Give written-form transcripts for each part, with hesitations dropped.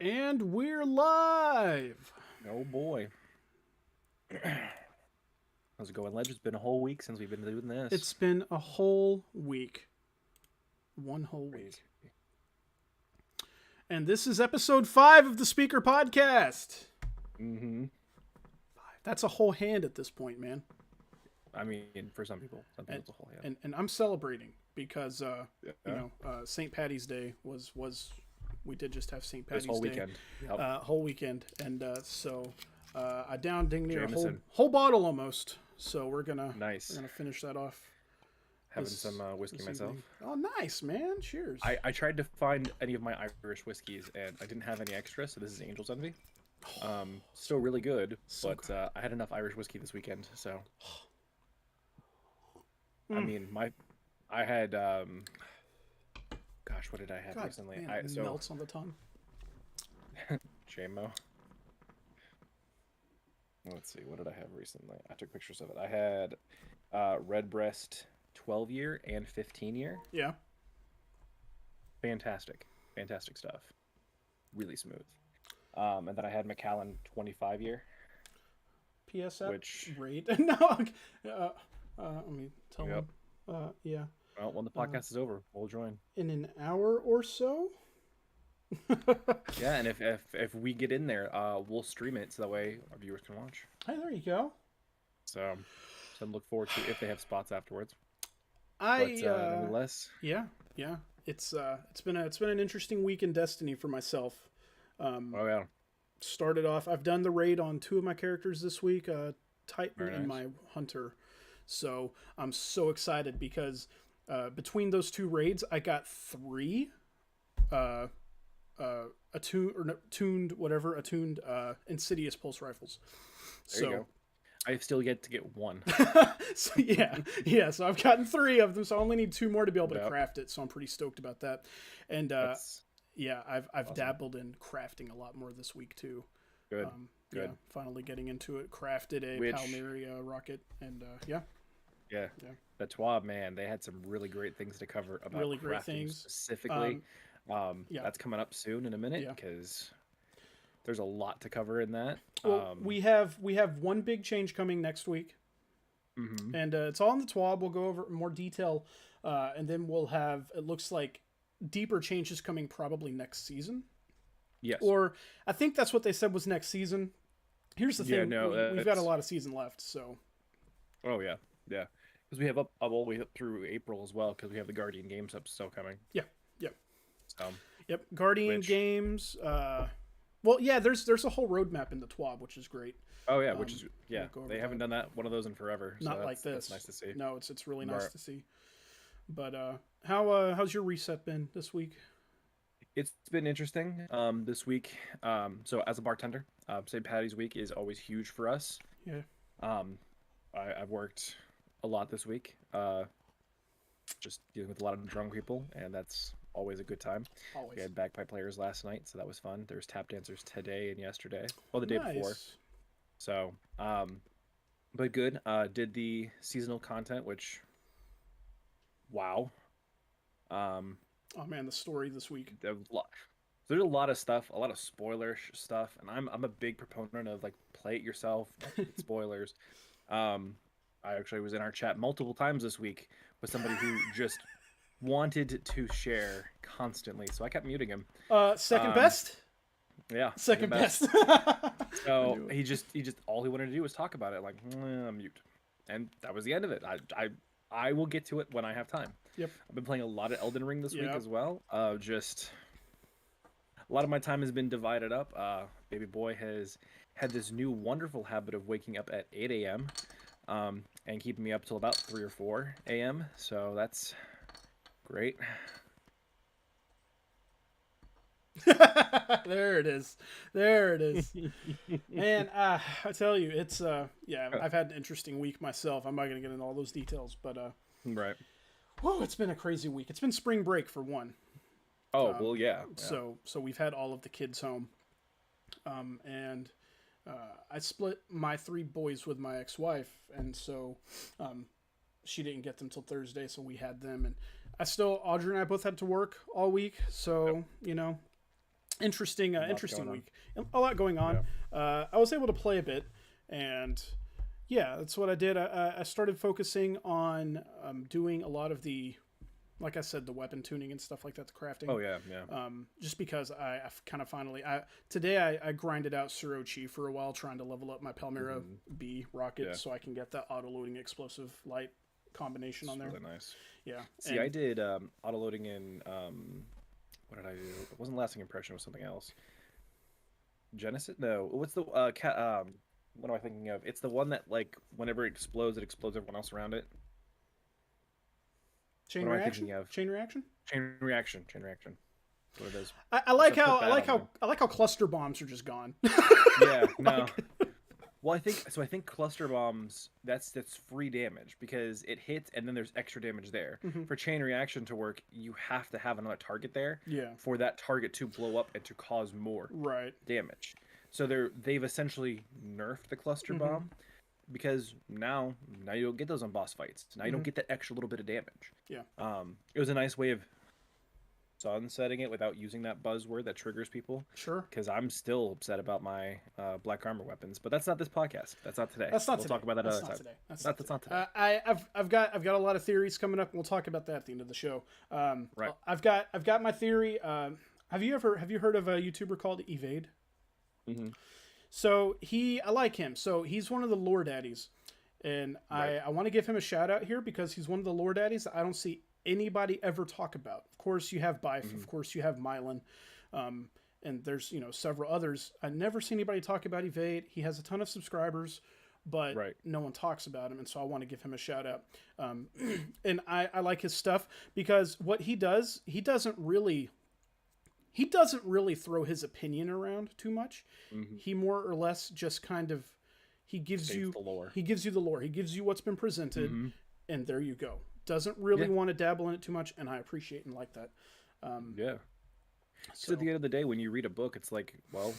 And we're live. Oh boy. How's it going, Ledge? It's been a whole week since we've been doing this. It's been a whole week. One whole week. And this is episode 5 of the Speaker Podcast. Mm-hmm. That's a whole hand at this point, man. I mean, for some people it's a whole hand. And I'm celebrating because, St. Patty's Day was we did just have St. Patty's this whole Day. Weekend. Yep. Whole weekend. And so I downed dang near a Jameson. whole bottle almost. So we're going to Nice. finish that off. Having some whiskey myself. Evening. Oh, nice, man. Cheers. I tried to find any of my Irish whiskeys, and I didn't have any extra, so this is Angel's Envy. Still really good, but I had enough Irish whiskey this weekend, so... I mean, I had... Gosh, what did I have recently? Man, it melts on the tongue. JMO. Let's see, what did I have recently? I took pictures of it. I had Redbreast 12-year and 15-year. Yeah. Fantastic stuff. Really smooth. And then I had Macallan 25-year. PSF which rate. No. Let me tell Yep. him. Yeah. Well, when the podcast is over, we'll join. In an hour or so. Yeah, and if we get in there, we'll stream it so that way our viewers can watch. Hey, there you go. So look forward to if they have spots afterwards. Nonetheless. Yeah. It's been an interesting week in Destiny for myself. Oh yeah. Started off. I've done the raid on 2 of my characters this week, Titan and my Hunter. So I'm so excited because between those 2 raids, I got 3 attuned Insidious pulse rifles. There you go. I've still yet to get 1. So yeah. So I've gotten 3 of them. So I only need 2 more to be able to craft it. So I'm pretty stoked about that. And I've awesome. Dabbled in crafting a lot more this week too. Good. Good. Yeah, finally getting into it. Crafted a Palmyra rocket, and Yeah. The TWAB, man, they had some really great things to cover about really crafting great things specifically. That's coming up soon in a minute because there's a lot to cover in that. Well, we have one big change coming next week, and it's all in the TWAB. We'll go over in more detail, and then we'll have, it looks like, deeper changes coming probably next season. Yes. Or I think that's what they said was next season. Here's the thing. We've got a lot of season left, so. Oh, yeah. Yeah. Because we have up all the way up through April as well, because we have the Guardian Games up still coming. Yeah. So. Yep. Guardian Games. Well, yeah, there's a whole roadmap in the TWAB, which is great. Oh, yeah, which is, they haven't done one of those in forever. So Not like this. That's nice to see. No, it's really nice to see. But how's your reset been this week? It's been interesting this week. So as a bartender, St. Patty's week is always huge for us. Yeah. I've worked a lot this week, just dealing with a lot of drunk people, and that's always a good time. Always. We had bagpipe players last night, so that was fun. There's tap dancers today and yesterday. Well, the day before. So, but good. Did the seasonal content, which, wow. Oh man, the story this week. There's a lot of stuff, a lot of spoiler stuff, and I'm a big proponent of like play it yourself, spoilers. I actually was in our chat multiple times this week with somebody who just wanted to share constantly, so I kept muting him. Second best. Yeah, second best. So he just all he wanted to do was talk about it. Like mute, and that was the end of it. I will get to it when I have time. Yep. I've been playing a lot of Elden Ring this week as well. Just a lot of my time has been divided up. Baby boy has had this new wonderful habit of waking up at 8 a.m. And keeping me up till about 3 or 4 a.m. So that's great. There it is. Man, I tell you, it's I've had an interesting week myself. I'm not gonna get into all those details, but right. Whoa, it's been a crazy week. It's been spring break for one. Oh, well, yeah. So we've had all of the kids home. And I split my 3 boys with my ex-wife, and so she didn't get them till Thursday, so we had them. And Audrey and I both had to work all week, so, interesting week. A lot going on. Yeah. I was able to play a bit, and yeah, that's what I did. I started focusing on doing a lot of the, like I said, the weapon tuning and stuff like that, the crafting. Oh yeah. Just because I've kind of finally today I grinded out Surochi for a while, trying to level up my Palmyra B rocket so I can get that auto loading explosive light combination on there. Really nice. Yeah. See, I did auto loading in what did I do? It wasn't Lasting Impression. It was something else. Genesis? No. What's the what am I thinking of? It's the one that like whenever it explodes everyone else around it. Chain reaction. Chain reaction. Chain reaction. Chain reaction. What it is. I like how cluster bombs are just gone. Yeah. No. Well, I think cluster bombs, that's free damage because it hits and then there's extra damage there. For chain reaction to work, you have to have another target there for that target to blow up and to cause more damage. So they've essentially nerfed the cluster bomb because now you don't get those on boss fights. Now you don't get that extra little bit of damage. Yeah. It was a nice way of sunsetting it without using that buzzword that triggers people. Sure. Because I'm still upset about my black armor weapons, but that's not this podcast. That's not today. That's not we'll today. talk about that that's another time. That's not today. I've got a lot of theories coming up. We'll talk about that at the end of the show. Right. I've got my theory. Have you heard of a YouTuber called Evade? So I like him. So he's one of the lore daddies, and I want to give him a shout out here because he's one of the lore daddies that I don't see anybody ever talk about. Of course you have Bife, of course you have Mylan, and there's several others. I never see anybody talk about Evade. He has a ton of subscribers, but no one talks about him, and so I want to give him a shout out. And I like his stuff because what he does, he doesn't really throw his opinion around too much. He more or less just kind of gives you the lore. He gives you what's been presented, and there you go. Doesn't really want to dabble in it too much, and I appreciate and like that. So at the end of the day, when you read a book, it's like, well,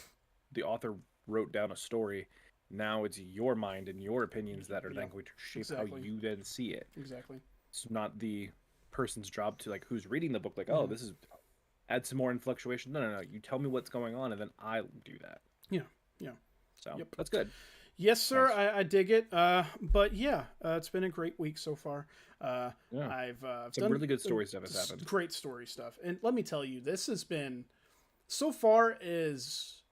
the author wrote down a story. Now it's your mind and your opinions that are then going to shape how you then see it. Exactly. It's not the person's job to like who's reading the book, like, oh, this is add some more inflectuation. No. You tell me what's going on, and then I'll do that. Yeah. So that's good. Yes, sir. Nice. I dig it. But yeah, it's been a great week so far. I've some done really good story stuff has happened. Great story stuff, and let me tell you, this has been so far is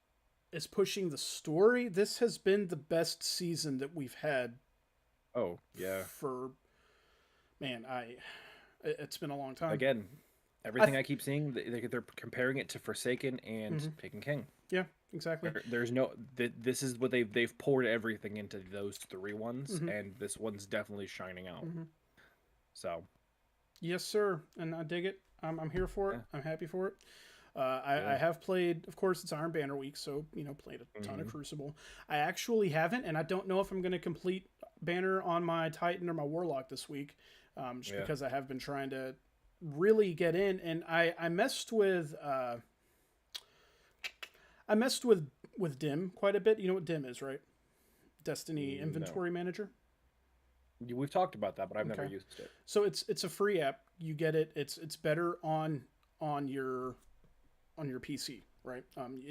pushing the story. This has been the best season that we've had. Oh yeah. It's been a long time. Again, everything I keep seeing, they're comparing it to Forsaken and Taken King. Yeah, exactly. There's no. This is what they've poured everything into those three ones, and this one's definitely shining out. So, yes, sir, and I dig it. I'm here for it. I'm happy for it. I have played. Of course, it's Iron Banner week, so played a ton of Crucible. I actually haven't, and I don't know if I'm going to complete Banner on my Titan or my Warlock this week, just because I have been trying to really get in, and I messed with Dim quite a bit. You know what Dim is, right? Destiny Inventory Manager. We've talked about that, but I've never used it. So it's a free app. You get it. It's better on your PC, right?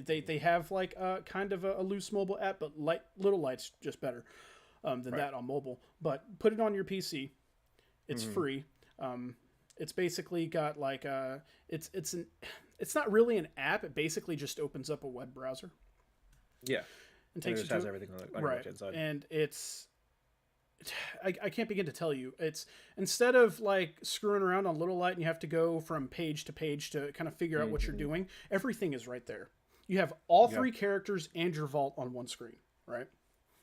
They have like kind of a loose mobile app, but Little Light's just better than that on mobile. But put it on your PC. It's free. It's basically got like it's not really an app. It basically just opens up a web browser. Yeah, and takes it has everything on the right inside. And it's I can't begin to tell you. It's instead of like screwing around on Little Light and you have to go from page to page to kind of figure out what you're doing. Everything is right there. You have all three characters and your vault on one screen, right?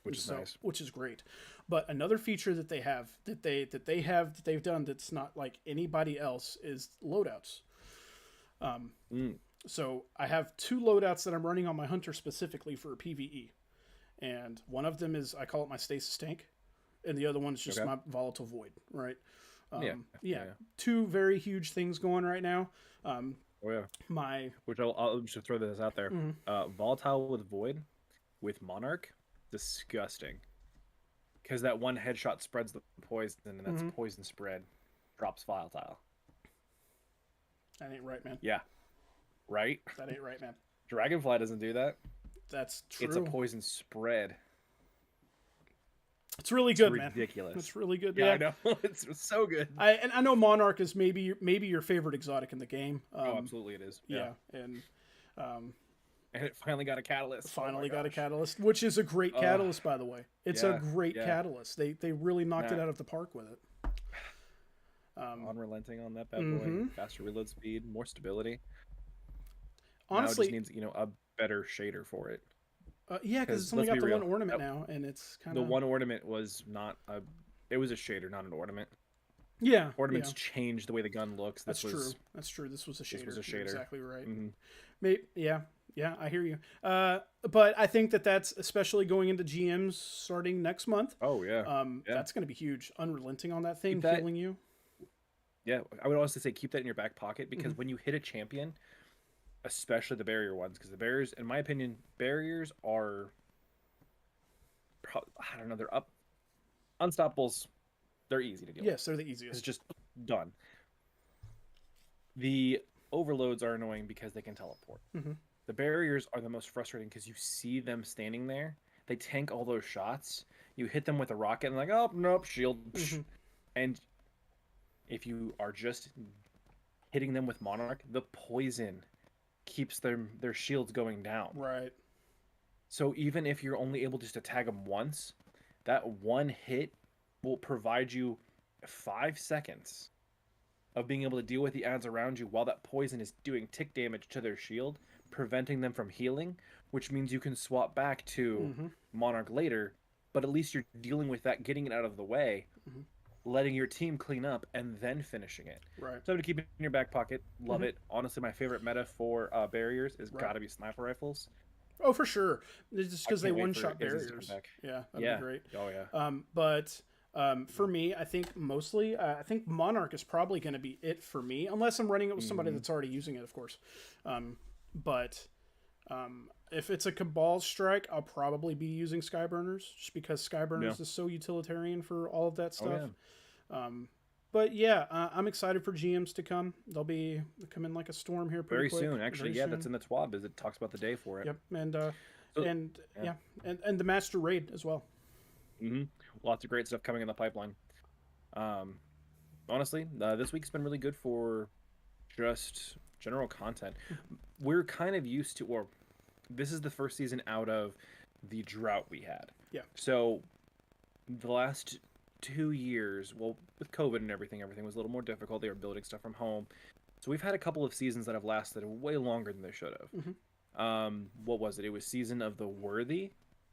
Which is nice. Which is great. But another feature that they have that they've done that's not like anybody else is loadouts. So I have 2 loadouts that I'm running on my Hunter specifically for PvE. And one of them is, I call it my Stasis Tank. And the other one's just my Volatile Void, right? Yeah. 2 very huge things going right now. Which I'll just throw this out there. Volatile with Void with Monarch, disgusting. Because that one headshot spreads the poison, and that's poison spread. Drops Volatile. That ain't right, man. Yeah. Right? That ain't right, man. Dragonfly doesn't do that. That's true. It's a poison spread. It's really good, man. Ridiculous. It's really good. Yeah, I know. It's so good. I know Monarch is maybe your favorite exotic in the game. Oh, absolutely it is. Yeah, and it finally got a catalyst. Finally got a catalyst, which is a great catalyst, by the way. It's a great catalyst. They really knocked it out of the park with it. Unrelenting on that bad boy. Faster reload speed, more stability. Honestly, now it just needs a better shader for it. Yeah, because it's only got the one ornament now, and it's kind of... The one ornament was not a... It was a shader, not an ornament. Yeah. Ornaments change the way the gun looks. That's true. That's true. This was a shader. This was a shader. You're exactly right. Mm-hmm. Yeah, I hear you. But I think that's especially going into GMs starting next month. Oh, yeah. That's going to be huge. Unrelenting on that thing, healing you. Yeah, I would also say keep that in your back pocket, because when you hit a champion... Especially the barrier ones, because the barriers, in my opinion, barriers are, I don't know, they're up. Unstoppables, they're easy to deal with. Yes, they're the easiest. It's just done. The overloads are annoying because they can teleport. The barriers are the most frustrating because you see them standing there. They tank all those shots. You hit them with a rocket and like, oh, nope, shield. And if you are just hitting them with Monarch, the poison keeps their shields going down. Right. So even if you're only able just to tag them once, that one hit will provide you 5 seconds of being able to deal with the ads around you while that poison is doing tick damage to their shield, preventing them from healing, which means you can swap back to Monarch later, but at least you're dealing with that, getting it out of the way, letting your team clean up, and then finishing it. Right. So to keep it in your back pocket, love it. Honestly, my favorite meta for barriers is gotta be sniper rifles. Oh, for sure. It's just because they one-shot barriers. Yeah, that'd be great. Oh, yeah. But for me, I think mostly, I think Monarch is probably going to be it for me, unless I'm running it with somebody that's already using it, of course. But if it's a Cabal strike, I'll probably be using Skyburners, just because Skyburners is so utilitarian for all of that stuff. But yeah, I'm excited for GMs to come. They'll come in like a storm here pretty quick. Very soon, actually. Very soon. That's in the TWAB, as it talks about the day for it. Yep, and the Master Raid as well. Lots of great stuff coming in the pipeline. Honestly, this week's been really good for just general content. We're kind of used to, or this is the first season out of the drought we had. Yeah. So the last 2 years, well, with COVID and everything was a little more difficult. They were building stuff from home. So we've had a couple of seasons that have lasted way longer than they should have. What was it? It was Season of the Worthy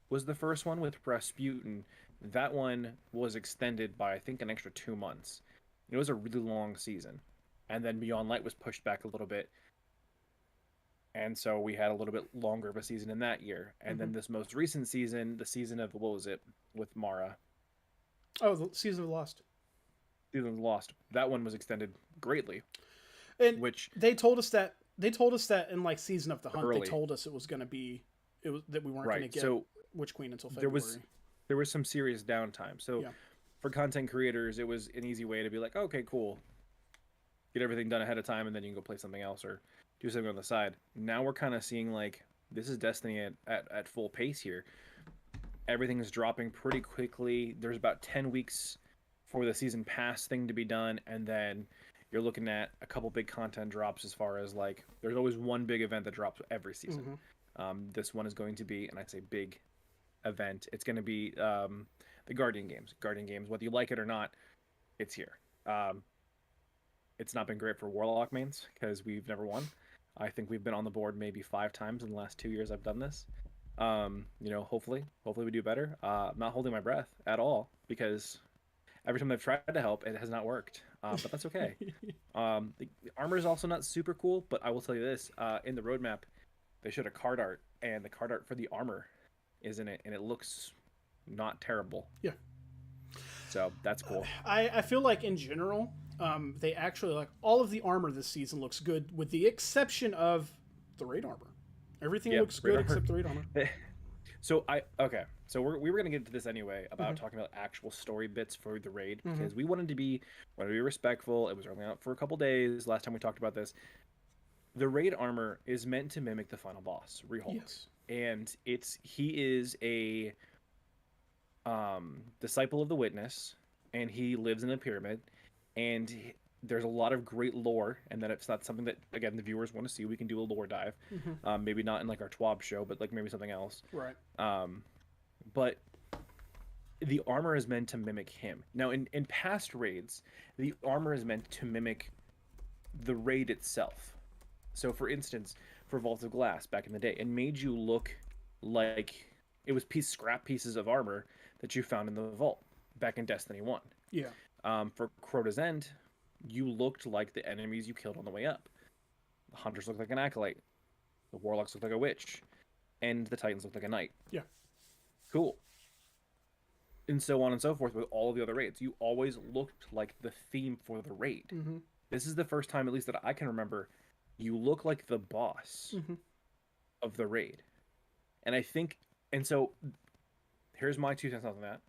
was the first one with Rasputin. That one was extended by, I think, an extra 2 months. It was a really long season. And then Beyond Light was pushed back a little bit. And so we had a little bit longer of a season in that year. And then this most recent season, the season of, what was it, with Mara? Oh, the Season of the Lost. Season of the Lost. That one was extended greatly. And which they told us that in like Season of the Hunt. Early. They told us it was going to be that we weren't going to get Witch Queen until February. There was some serious downtime. So for content creators, it was an easy way to be like, okay, cool. Get everything done ahead of time, and then you can go play something else or do something on the side. Now we're kind of seeing like, this is Destiny at full pace here. Everything is dropping pretty quickly. There's about 10 weeks for the season pass thing to be done, and then you're looking at a couple big content drops, as far as like, there's always one big event that drops every season. This one is going to be, and I say big event, it's going to be the Guardian games. Whether you like it or not, it's here. It's not been great for Warlock mains because we've never won. I think we've been on the board maybe 5 times in the last 2 years I've done this. Hopefully we do better. I'm not holding my breath at all, because every time I've tried to help, it has not worked. But that's okay. The armor is also not super cool, but I will tell you this: in the roadmap, they showed a card art, and the card art for the armor is in it, and it looks not terrible. Yeah. So that's cool. I feel like in general, they actually, like, all of the armor this season looks good, with the exception of the raid armor. Everything looks good except the raid armor. So we were gonna get into this anyway about talking about actual story bits for the raid, because we wanted to be respectful. It was only out for a couple days last time we talked about this. the raid armor is meant to mimic the final boss, Rehulk. Yes. And he is a disciple of the Witness, and he lives in a pyramid, and there's a lot of great lore, and that it's not something that, again, the viewers want to see. We can do a lore dive. Maybe not in like our TWAB show, but like maybe something else. Right. But the armor is meant to mimic him. Now, in past raids, the armor is meant to mimic the raid itself. So, for instance, for Vault of Glass back in the day, it made you look like it was scrap pieces of armor that you found in the vault back in Destiny 1. Yeah. For Crota's End, you looked like the enemies you killed on the way up. The Hunters looked like an Acolyte. The Warlocks looked like a Witch. And the Titans looked like a Knight. Yeah. Cool. And so on and so forth with all of the other raids. You always looked like the theme for the raid. This is the first time, at least that I can remember, you look like the boss of the raid. And I think, and so here's my 2 cents on that.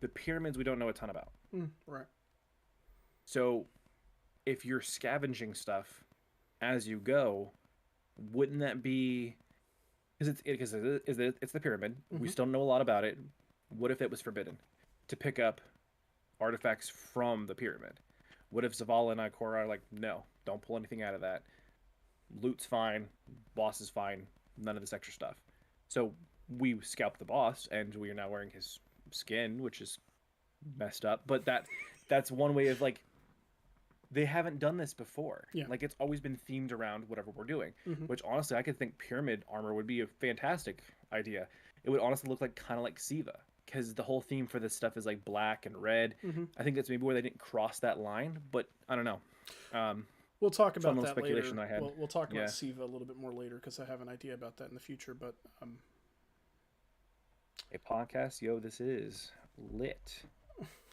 The pyramids we don't know a ton about. Right. So if you're scavenging stuff as you go, wouldn't that be, because it's the pyramid. We still know a lot about it. What if it was forbidden to pick up artifacts from the pyramid? What if Zavala and Ikora are like, no, don't pull anything out of that. Loot's fine, boss is fine, none of this extra stuff. So we scalp the boss, and we are now wearing his skin, which is messed up. But that's one way of, like, they haven't done this before. Yeah. Like, it's always been themed around whatever we're doing, which honestly I could think pyramid armor would be a fantastic idea. It would honestly look like kind of like Siva, because the whole theme for this stuff is like black and red. I think that's maybe where they didn't cross that line, but I don't know. We'll talk about that speculation later. I had. We'll talk about Siva a little bit more later, because I have an idea about that in the future. But a podcast, yo, this is lit.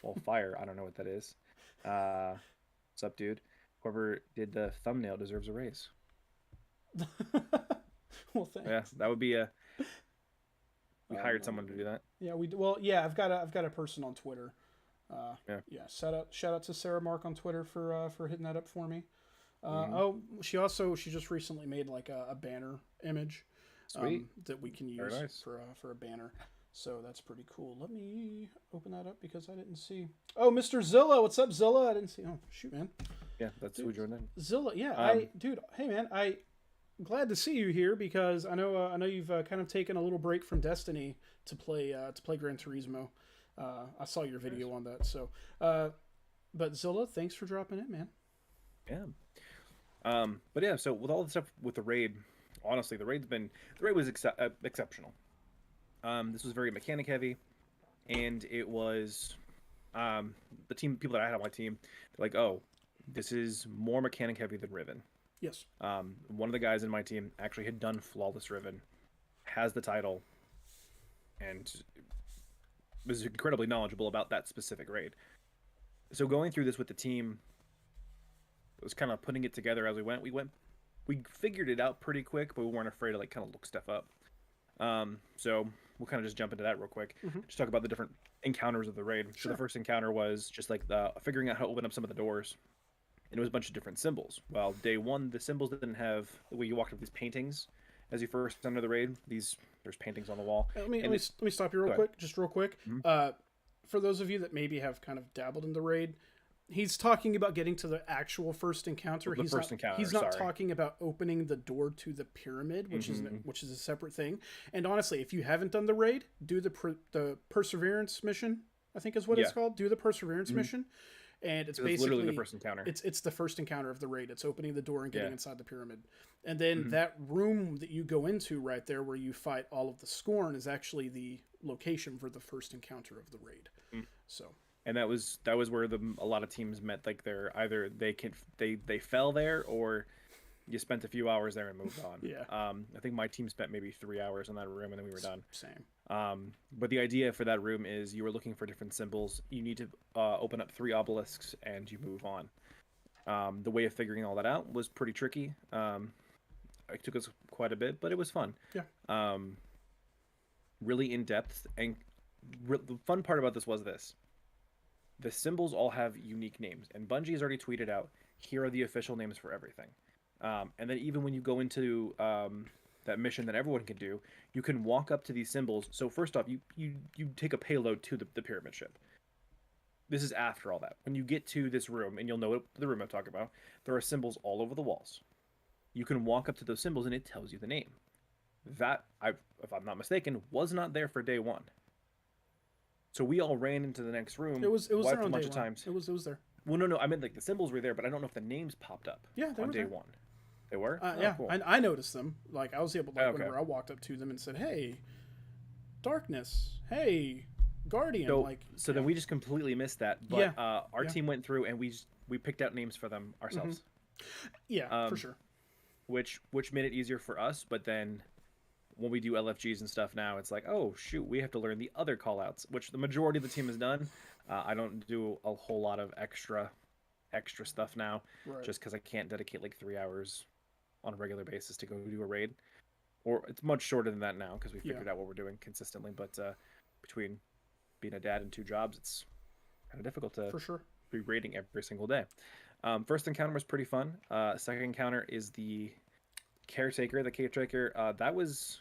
Well, fire. I don't know what that is. What's up, dude? Whoever did the thumbnail deserves a raise. Well, thanks. Yeah, that would be a. We hired someone to do that. Yeah, I've got a person on Twitter. Shout out to Sarah Mark on Twitter for hitting that up for me. She just recently made like a banner image, that we can use for a banner. So that's pretty cool. Let me open that up because I didn't see. Oh, Mr. Zilla, what's up, Zilla? I didn't see. Oh, shoot, man. Yeah, that's who joined in. Zilla, yeah, hey man, glad to see you here, because I know you've kind of taken a little break from Destiny to play Gran Turismo. I saw your video on that. So, but Zilla, thanks for dropping in, man. Yeah. But yeah, so with all the stuff with the raid, honestly, the raid was exceptional. This was very mechanic heavy, and it was the people that I had on my team. They're like, oh, this is more mechanic heavy than Riven. Yes. One of the guys in my team actually had done Flawless Riven, has the title, and was incredibly knowledgeable about that specific raid. So going through this with the team, it was kind of putting it together as we went. We figured it out pretty quick, but we weren't afraid to like kind of look stuff up. So we'll kind of just jump into that real quick. Just talk about the different encounters of the raid. Sure. So the first encounter was just like figuring out how to open up some of the doors. And it was a bunch of different symbols. Well, day one, the symbols didn't have the way you walked up these paintings as you first enter the raid. There's paintings on the wall. Let me stop you real quick. For those of you that maybe have kind of dabbled in the raid, he's talking about getting to the actual first encounter. He's not talking about opening the door to the pyramid, which is a separate thing. And honestly, if you haven't done the raid, do the Perseverance mission, I think is what it's called. Do the Perseverance mission. And it's basically literally the first encounter. It's the first encounter of the raid. It's opening the door and getting inside the pyramid. And then that room that you go into right there where you fight all of the Scorn is actually the location for the first encounter of the raid. So, and that was where a lot of teams met. Like they fell there, or you spent a few hours there and moved on. I think my team spent maybe 3 hours in that room and then we were done. Same. But the idea for that room is you were looking for different symbols. You need to open up 3 obelisks and you move on. The way of figuring all that out was pretty tricky. It took us quite a bit, but it was fun. Yeah. Really in depth, and the fun part about this was this: the symbols all have unique names, and Bungie has already tweeted out, here are the official names for everything. And then even when you go into that mission that everyone can do, you can walk up to these symbols. So first off, you take a payload to the pyramid ship. This is after all that. When you get to this room, and you'll know the room I'm talking about, there are symbols all over the walls. You can walk up to those symbols, and it tells you the name. That, if I'm not mistaken, was not there for day one. So we all ran into the next room. It was there on a bunch day of one. times. It was there. Well, no, I meant like the symbols were there, but I don't know if the names popped up. Yeah, they on were day there. one. They were. Yeah, cool. I noticed them. Like I was able, like Okay. whenever I walked up to them and said, "Hey, Darkness. Hey, Guardian." So then we just completely missed that. But our team went through and we picked out names for them ourselves. Mm-hmm. Yeah, for sure. Which made it easier for us, but then when we do LFGs and stuff now, it's like, oh shoot, we have to learn the other callouts, which the majority of the team has done. I don't do a whole lot of extra stuff now, just because I can't dedicate like 3 hours on a regular basis to go do a raid. Or it's much shorter than that now because we figured out what we're doing consistently. But between being a dad and 2 jobs, it's kind of difficult to for sure be raiding every single day. First encounter was pretty fun. Second encounter is the caretaker. The caretaker that was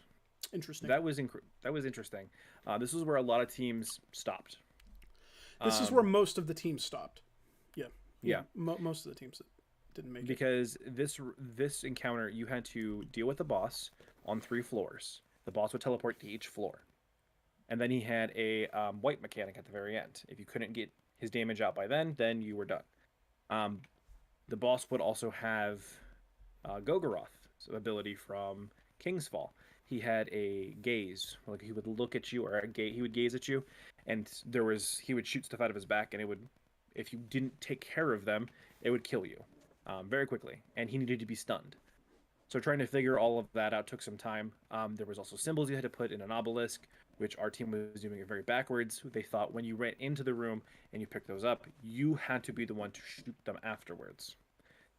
interesting. That was interesting. This was where a lot of teams stopped. This is where most of the teams stopped. Yeah. Most of the teams didn't make because this encounter, you had to deal with the boss on 3 floors. The boss would teleport to each floor, and then he had a white mechanic at the very end. If you couldn't get his damage out by then you were done. The boss would also have Gogoroth's ability from King's Fall. He had a gaze, like he would look at you, or he would gaze at you, and he would shoot stuff out of his back, and it would, if you didn't take care of them, it would kill you very quickly, and he needed to be stunned. So trying to figure all of that out took some time. There was also symbols you had to put in an obelisk, which our team was doing it very backwards. They thought when you ran into the room and you picked those up, you had to be the one to shoot them afterwards.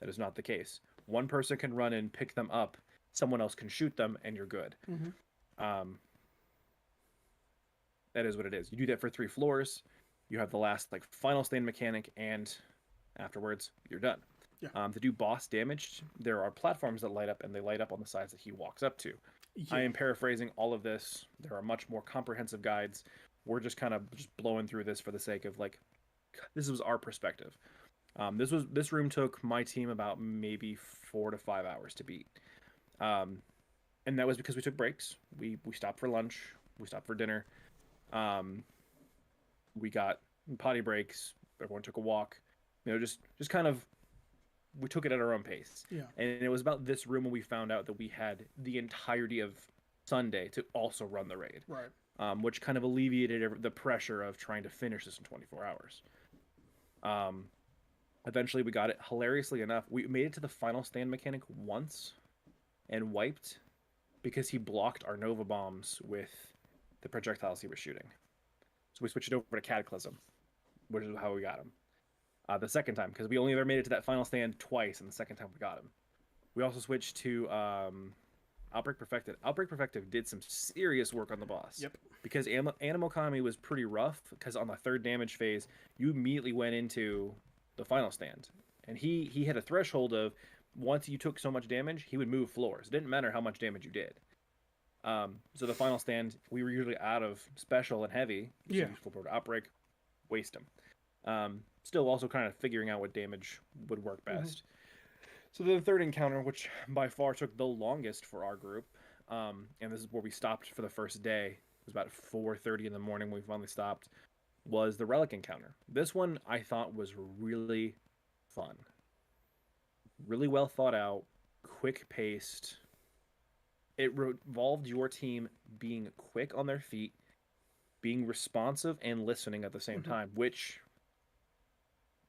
That is not the case. One person can run and pick them up, someone else can shoot them, and you're good. Mm-hmm. That is what it is. You do that for 3 floors. You have the last final stand mechanic, and afterwards you're done. Yeah. To do boss damage, there are platforms that light up, and they light up on the sides that he walks up to. Yeah. I am paraphrasing all of this. There are much more comprehensive guides. We're just kind of blowing through this for the sake of this was our perspective. This room took my team about maybe 4 to 5 hours to beat. And that was because we took breaks. We stopped for lunch. We stopped for dinner. We got potty breaks. Everyone took a walk. Just kind of, we took it at our own pace. Yeah. And it was about this room when we found out that we had the entirety of Sunday to also run the raid. Right. Which kind of alleviated the pressure of trying to finish this in 24 hours. Eventually we got it. Hilariously enough, we made it to the final stand mechanic once and wiped because he blocked our Nova bombs with the projectiles he was shooting. So we switched it over to Cataclysm, which is how we got him. The second time, because we only ever made it to that final stand twice, and the second time we got him. We also switched to Outbreak Perfected. Outbreak Perfected did some serious work on the boss. Yep. Because Animal Kami was pretty rough, because on the 3rd damage phase, you immediately went into the final stand. And he had a threshold of, once you took so much damage, he would move floors. It didn't matter how much damage you did. So the final stand, we were usually out of special and heavy. So you flip over to Outbreak, waste him. Still also kind of figuring out what damage would work best. So the 3rd encounter, which by far took the longest for our group, and this is where we stopped for the first day, it was about 4:30 in the morning when we finally stopped, was the Relic Encounter. This one I thought was really fun. Really well thought out, quick paced. It involved your team being quick on their feet, being responsive, and listening at the same time, which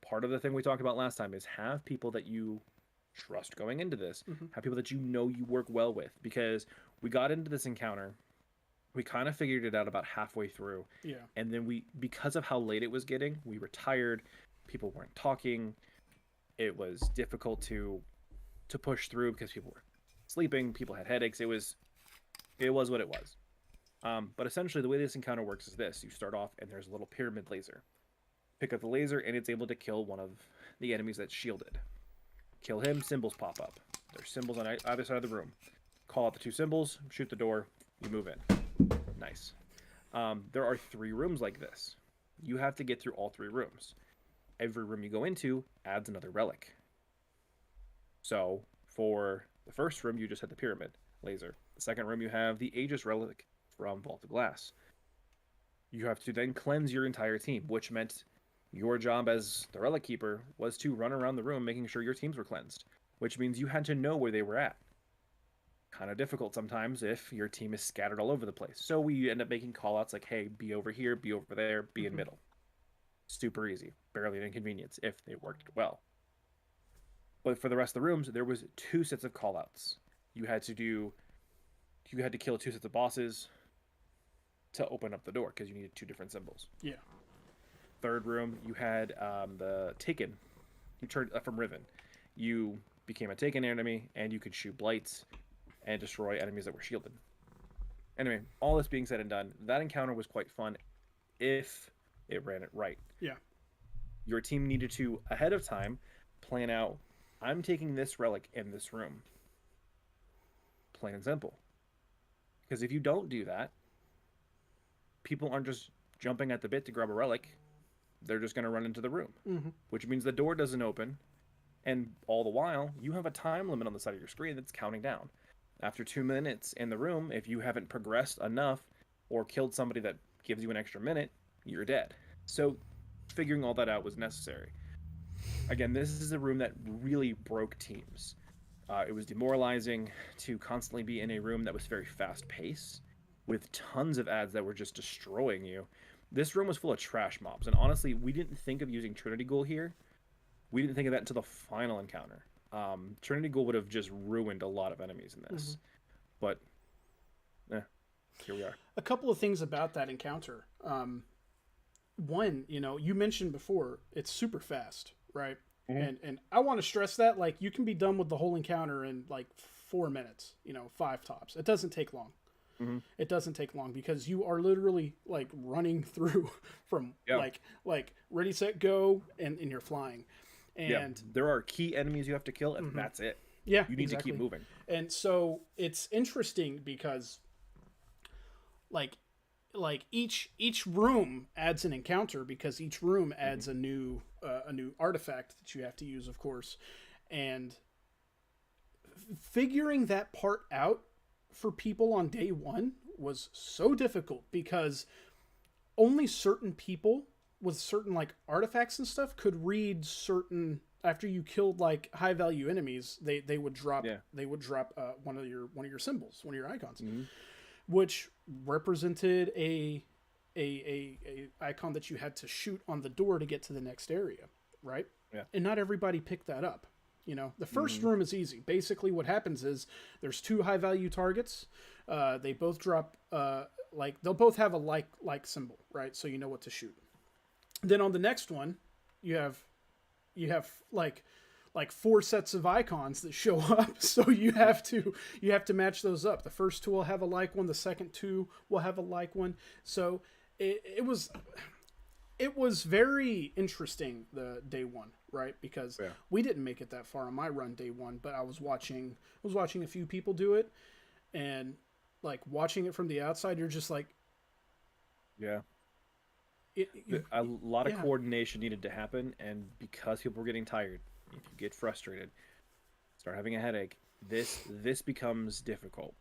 part of the thing we talked about last time is have people that you trust going into this. Have people that you work well with, because we got into this encounter, we kind of figured it out about halfway through. Yeah. And then because of how late it was getting, we were tired. People weren't talking. It was difficult to push through because people were sleeping. People had headaches. It was what it was. But essentially the way this encounter works is this. You start off and there's a little pyramid laser. Pick up the laser and it's able to kill one of the enemies that's shielded. Kill him, symbols pop up. There's symbols on either side of the room. Call out the 2 symbols, shoot the door, you move in. Nice. There are 3 rooms like this. You have to get through all 3 rooms. Every room you go into adds another relic. So, for the first room, you just had the pyramid laser. The second room, you have the Aegis relic from Vault of Glass. You have to then cleanse your entire team, which meant your job as the relic keeper was to run around the room making sure your teams were cleansed, which means you had to know where they were at. Kind of difficult sometimes if your team is scattered all over the place. So we end up making callouts like, hey, be over here, be over there, be in middle. Super easy. Barely an inconvenience if they worked well. But for the rest of the rooms, there was 2 sets of callouts. You had to kill 2 sets of bosses to open up the door because you needed 2 different symbols. Yeah. Third room, you had the Taken. You turned from Riven. You became a Taken enemy, and you could shoot blights and destroy enemies that were shielded. Anyway, all this being said and done, that encounter was quite fun if it ran it right. Yeah. Your team needed to, ahead of time, plan out, I'm taking this relic in this room. Plain and simple. Because if you don't do that, people aren't just jumping at the bit to grab a relic. They're just going to run into the room, which means the door doesn't open. And all the while, you have a time limit on the side of your screen that's counting down. After 2 minutes in the room, if you haven't progressed enough or killed somebody that gives you an extra minute, you're dead. So figuring all that out was necessary. Again, this is a room that really broke teams. It was demoralizing to constantly be in a room that was very fast-paced, with tons of ads that were just destroying you. This room was full of trash mobs, and honestly, we didn't think of using Trinity Ghoul here. We didn't think of that until the final encounter. Trinity Ghoul would have just ruined a lot of enemies in this. But, here we are. A couple of things about that encounter. One, you mentioned before, it's super fast, right? And I want to stress that, like, you can be done with the whole encounter in, like, 4 minutes, 5 tops. It doesn't take long. It doesn't take long because you are literally, like, running through from, like, ready, set, go, and you're flying. And there are key enemies you have to kill, and that's it. Yeah, you need to keep moving. And so it's interesting because, like each room adds an encounter because each room adds a new artifact that you have to use, of course, and figuring that part out for people on day one was so difficult because only certain people with certain, like, artifacts and stuff could read certain, after you killed, like, high value enemies, they would drop one of your symbols, one of your icons, which represented a icon that you had to shoot on the door to get to the next area, right? Yeah. And not everybody picked that up. The first room is easy. Basically what happens is there's 2 high value targets. They both drop, they'll both have a like symbol, right? So you know what to shoot. Then on the next one, you have like 4 sets of icons that show up. So you have to match those up. The first 2 will have a like one. The second 2 will have a like one. So it was very interesting, the day one, right? Because we didn't make it that far on my run day one, but I was watching a few people do it, and, like, watching it from the outside, you're just like, a lot of coordination needed to happen, and because people were getting tired, if you get frustrated, start having a headache, this becomes difficult.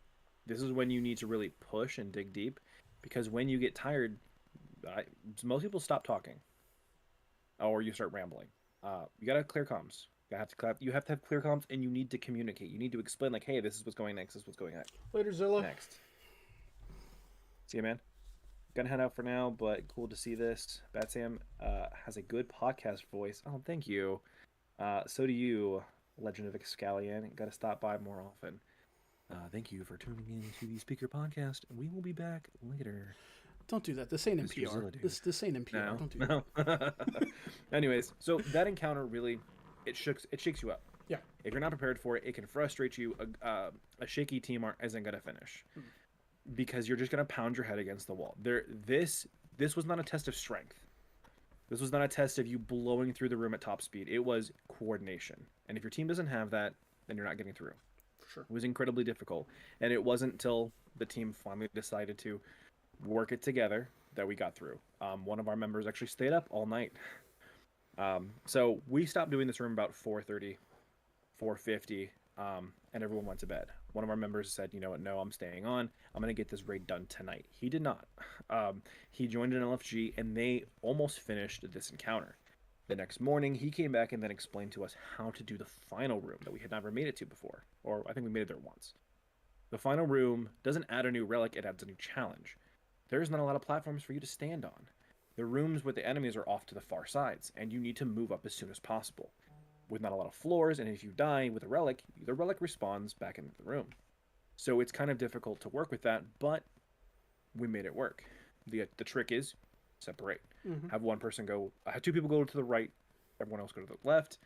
This is when you need to really push and dig deep, because when you get tired, most people stop talking, or you start rambling. You gotta have clear comms. You have to have clear comms, and you need to communicate. You need to explain, like, hey, this is what's going next. This is what's going next. Later, Zilla. Next. See you, man. Gonna head out for now, but cool to see this. Batsam has a good podcast voice. Oh, thank you. So do you, LegendOfXcalion. Gotta stop by more often. Thank you for tuning in to the Speaker Podcast. We will be back later. Don't do that. This ain't NPR. This ain't NPR. No, Don't do that. Anyways, so that encounter really, it shakes you up. Yeah. If you're not prepared for it, it can frustrate you. A shaky team isn't gonna finish. Because you're just going to pound your head against the wall. This was not a test of strength. This was not a test of you blowing through the room at top speed. It was coordination. And if your team doesn't have that, then you're not getting through. For sure. It was incredibly difficult. And it wasn't until the team finally decided to work it together that we got through. One of our members actually stayed up all night. So we stopped doing this room about 4:30, 4:50, and everyone went to bed. One of our members said, you know what, no, I'm staying on. I'm going to get this raid done tonight. He did not. He joined an LFG, and they almost finished this encounter. The next morning, he came back and then explained to us how to do the final room that we had never made it to before. Or I think we made it there once. The final room doesn't add a new relic, it adds a new challenge. There's not a lot of platforms for you to stand on. The rooms with the enemies are off to the far sides, and you need to move up as soon as possible. With not a lot of floors, and if you die with a relic, the relic respawns back into the room. So it's kind of difficult to work with that, but we made it work. The trick is separate. Mm-hmm. Have one person go, have two people go to the right, everyone else go to the left,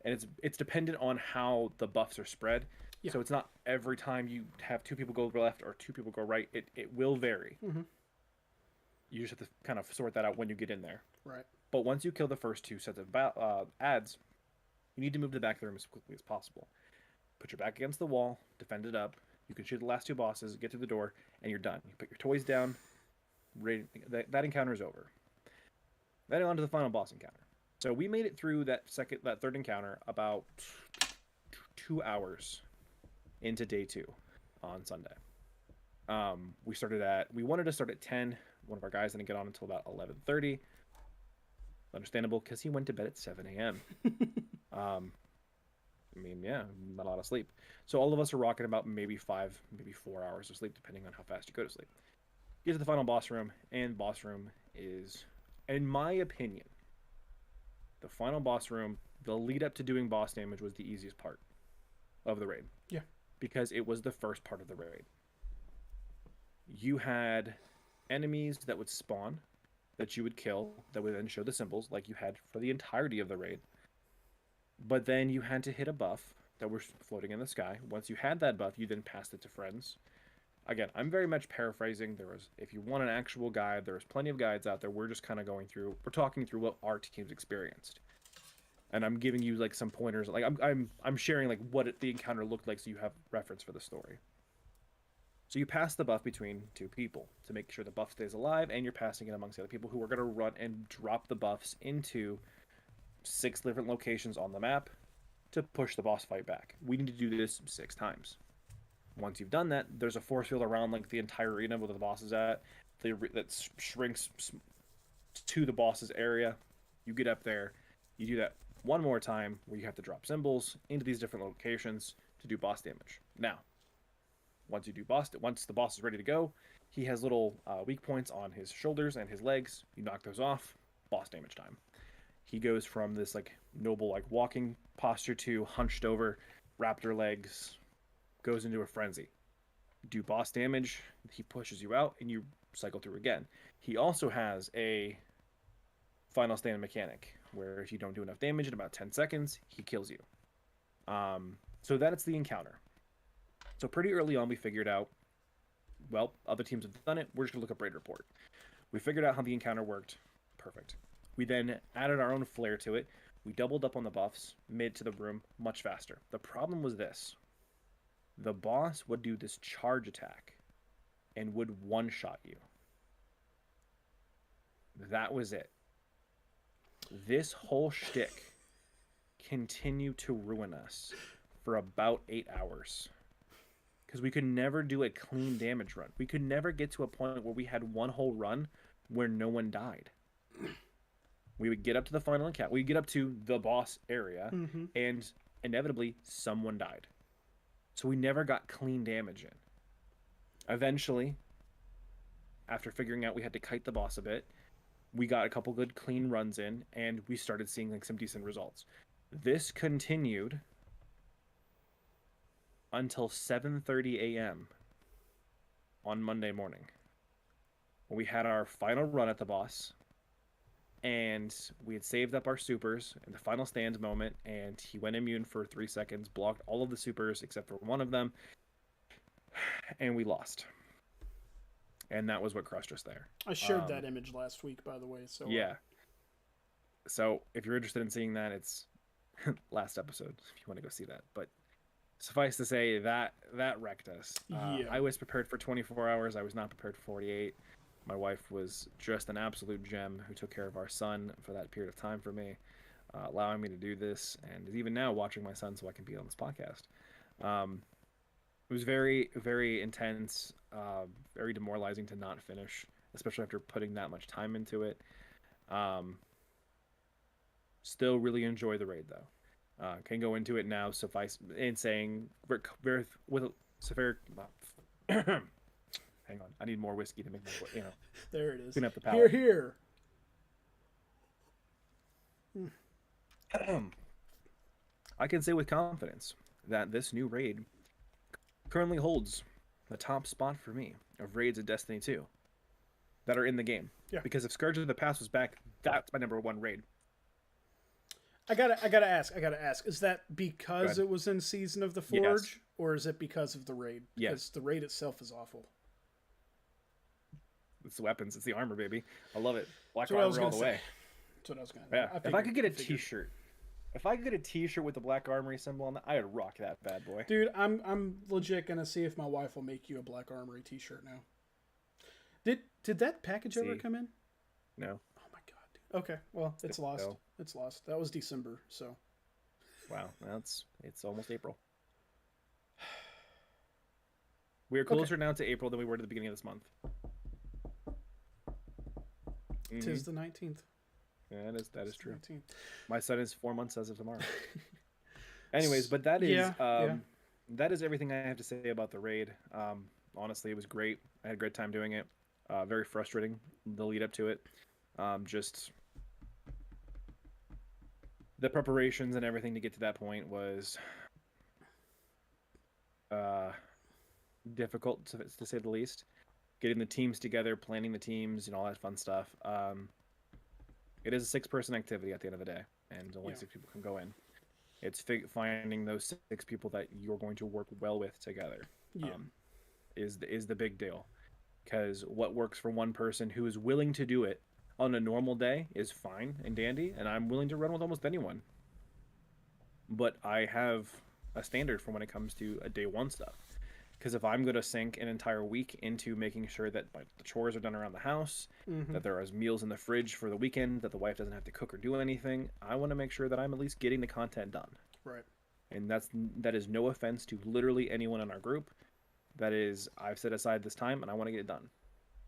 and it's dependent on how the buffs are spread. Yeah. So it's not every time you have two people go left or two people go right. It will vary. Mm-hmm. You just have to kind of sort that out when you get in there. Right. But once you kill the first two sets of ads, you need to move to the back of the room as quickly as possible. Put your back against the wall, defend it up. You can shoot the last two bosses, get through the door, and you're done. You put your toys down. That encounter is over. Then on to the final boss encounter. So we made it through that third encounter about 2 hours into day 2 on Sunday. We wanted to start at 10. One of our guys didn't get on until about 11:30. Understandable, because he went to bed at 7 a.m. I mean, yeah, not a lot of sleep. So all of us are rocking about maybe 5, maybe 4 hours of sleep, depending on how fast you go to sleep. Get to the final boss room, and boss room is, in my opinion, the final boss room, the lead up to doing boss damage was the easiest part of the raid. Yeah. Because it was the first part of the raid. You had enemies that would spawn, that you would kill, that would then show the symbols, like you had for the entirety of the raid. But then you had to hit a buff that was floating in the sky. Once you had that buff, you then passed it to friends. Again, I'm very much paraphrasing. If you want an actual guide, there's plenty of guides out there. We're just kind of we're talking through what our team's experienced. And I'm giving you like some pointers. Like I'm sharing like what the encounter looked like, so you have reference for the story. So you pass the buff between two people to make sure the buff stays alive, and you're passing it amongst the other people who are going to run and drop the buffs into 6 different locations on the map to push the boss fight back. We need to do this 6 times. Once you've done that, there's a force field around like the entire arena where the boss is at that shrinks to the boss's area. You get up there, you do that one more time where you have to drop symbols into these different locations to do boss damage. Now, once the boss is ready to go, he has little weak points on his shoulders and his legs. You knock those off, boss damage time. He goes from this like noble like walking posture to hunched over raptor legs, goes into a frenzy. Do boss damage, he pushes you out, and you cycle through again. He also has a final stand mechanic where if you don't do enough damage in about 10 seconds, he kills you. So that's the encounter. So pretty early on, we figured out, well, other teams have done it. We're just going to look up raid report. We figured out how the encounter worked. Perfect. We then added our own flair to it. We doubled up on the buffs, mid to the room, much faster. The problem was this. The boss would do this charge attack and would one-shot you. That was it. This whole shtick continued to ruin us for about 8 hours. Because we could never do a clean damage run. We could never get to a point where we had one whole run where no one died. We would get up to the final encounter. We'd get up to the boss area, and inevitably, someone died. So we never got clean damage in. Eventually, after figuring out we had to kite the boss a bit, we got a couple good clean runs in, and we started seeing like some decent results. This continued until 7:30 a.m. on Monday morning, when we had our final run at the boss, and we had saved up our supers in the final stands moment, and he went immune for 3 seconds, blocked all of the supers except for one of them, and we lost. And that was what crushed us there. I shared that image last week, by the way. So yeah. So if you're interested in seeing that, it's last episode if you want to go see that. But suffice to say that wrecked us. I was prepared for 24 hours. I was not prepared for 48. My wife was just an absolute gem who took care of our son for that period of time for me, allowing me to do this, and is even now watching my son so I can be on this podcast. It was very, very intense, very demoralizing to not finish, especially after putting that much time into it. Still really enjoy the raid though. Can go into it now. Suffice in saying, with severe. Hang on, I need more whiskey to make me, There it is. Clean up the palate. Here. I can say with confidence that this new raid currently holds the top spot for me of raids of Destiny 2 that are in the game. Yeah. Because if Scourge of the Past was back, that's my number one raid. I gotta ask. Is that because it was in Season of the Forge, or is it because of the raid? Yes. Because the raid itself is awful. It's the weapons. It's the armor, baby. I love it. Black armor all the way. That's what I was gonna. Yeah. If I could get a T-shirt. If I could get a T-shirt with the Black Armory symbol on that, I would rock that bad boy. Dude, I'm legit gonna see if my wife will make you a Black Armory T-shirt now. Did that package ever come in? No. Oh my god, dude. Okay, well, it's lost. No. It's lost. That was December, so. Wow, it's almost April. We are closer now to April than we were to the beginning of this month. Tis the 19th. Yeah, that is true. 19th. My son is 4 months as of tomorrow. Anyways, but that is that is everything I have to say about the raid. Honestly, it was great. I had a great time doing it. Very frustrating, the lead up to it. Just the preparations and everything to get to that point was difficult, to say the least. Getting the teams together, planning the teams, all that fun stuff. It is a 6-person activity at the end of the day, and only 6 people can go in. It's finding those 6 people that you're going to work well with together. Is the big deal, because what works for one person who is willing to do it on a normal day is fine and dandy, and I'm willing to run with almost anyone. But I have a standard for when it comes to a day one stuff. Because if I'm going to sink an entire week into making sure that the chores are done around the house, that there are meals in the fridge for the weekend, that the wife doesn't have to cook or do anything, I want to make sure that I'm at least getting the content done. Right. And that is no offense to literally anyone in our group. That is, I've set aside this time and I want to get it done.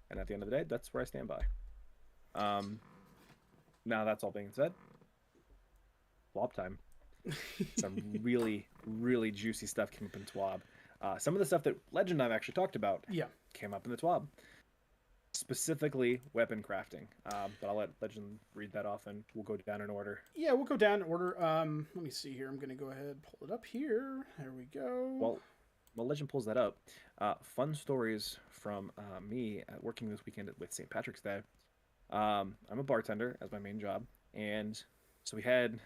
And at the end of the day, that's where I stand by. Now that's all being said, TWAB time. Some really, really juicy stuff came up in TWAB. Some of the stuff that Legend and I've actually talked about came up in the TWAB. Specifically, weapon crafting. But I'll let Legend read that off, and we'll go down in order. Yeah, we'll go down in order. Let me see here. I'm going to go ahead and pull it up here. There we go. Well, Legend pulls that up. Fun stories from me working this weekend with St. Patrick's Day. I'm a bartender as my main job, and so we had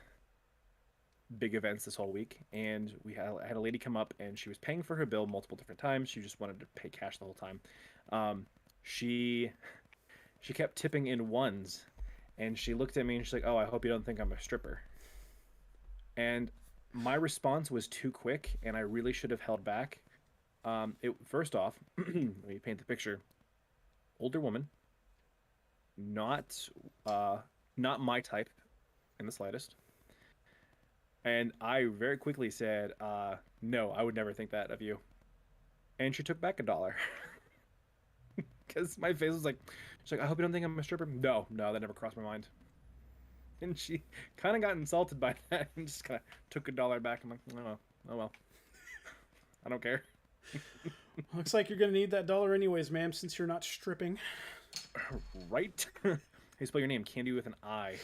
big events this whole week, and I had a lady come up, and she was paying for her bill multiple different times. She just wanted to pay cash the whole time. She kept tipping in ones, and she looked at me and she's like, "Oh, I hope you don't think I'm a stripper." And my response was too quick, and I really should have held back. First off, let me paint the picture. Older woman, not my type in the slightest. And I very quickly said, no, I would never think that of you. And she took back $1. Because my face was like, she's like, "I hope you don't think I'm a stripper." No, that never crossed my mind. And she kind of got insulted by that and just kind of took $1 back. I'm like, oh well. I don't care. Looks like you're going to need that $1 anyways, ma'am, since you're not stripping. Right? Hey, spell your name, Candy with an I.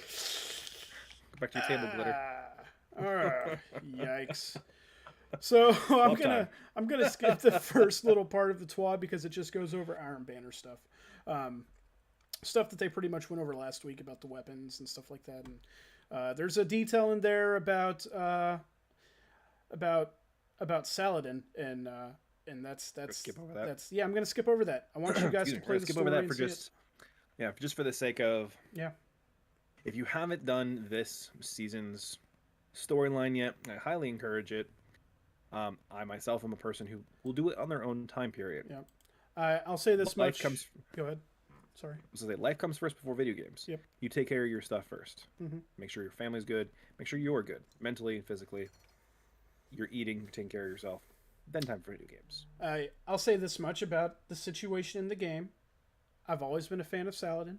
Go back to your table, Glitter. Yikes. So I'm gonna skip the first little part of the TWAB because it just goes over Iron Banner stuff. Stuff that they pretty much went over last week about the weapons and stuff like that. And there's a detail in there about Saladin, and that's skip over that. I'm gonna skip over that. I want you guys to play the skip story over that for just for the sake of If you haven't done this season's storyline yet, I highly encourage it. I myself am a person who will do it on their own time period. Yeah. I'll say this Life much. Comes... Go ahead. Sorry. So life comes first before video games. Yep. You take care of your stuff first. Mm-hmm. Make sure your family's good. Make sure you're good, mentally and physically. You're eating, you're taking care of yourself. Then time for video games. I'll say this much about the situation in the game. I've always been a fan of Saladin.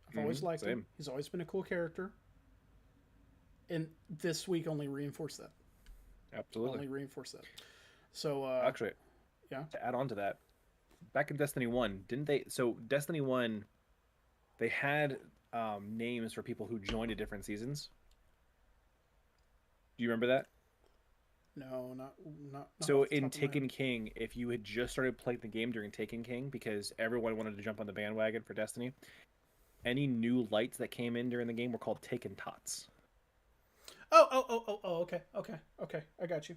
I've always liked him. He's always been a cool character. And this week only reinforced that. Absolutely. Only reinforced that. So, actually, yeah. To add on to that, back in Destiny 1, didn't they? So, Destiny 1, they had names for people who joined at different seasons. Do you remember that? No, not so in Taken King, if you had just started playing the game during Taken King, because everyone wanted to jump on the bandwagon for Destiny, any new lights that came in during the game were called Taken Tots. Oh, okay. I got you.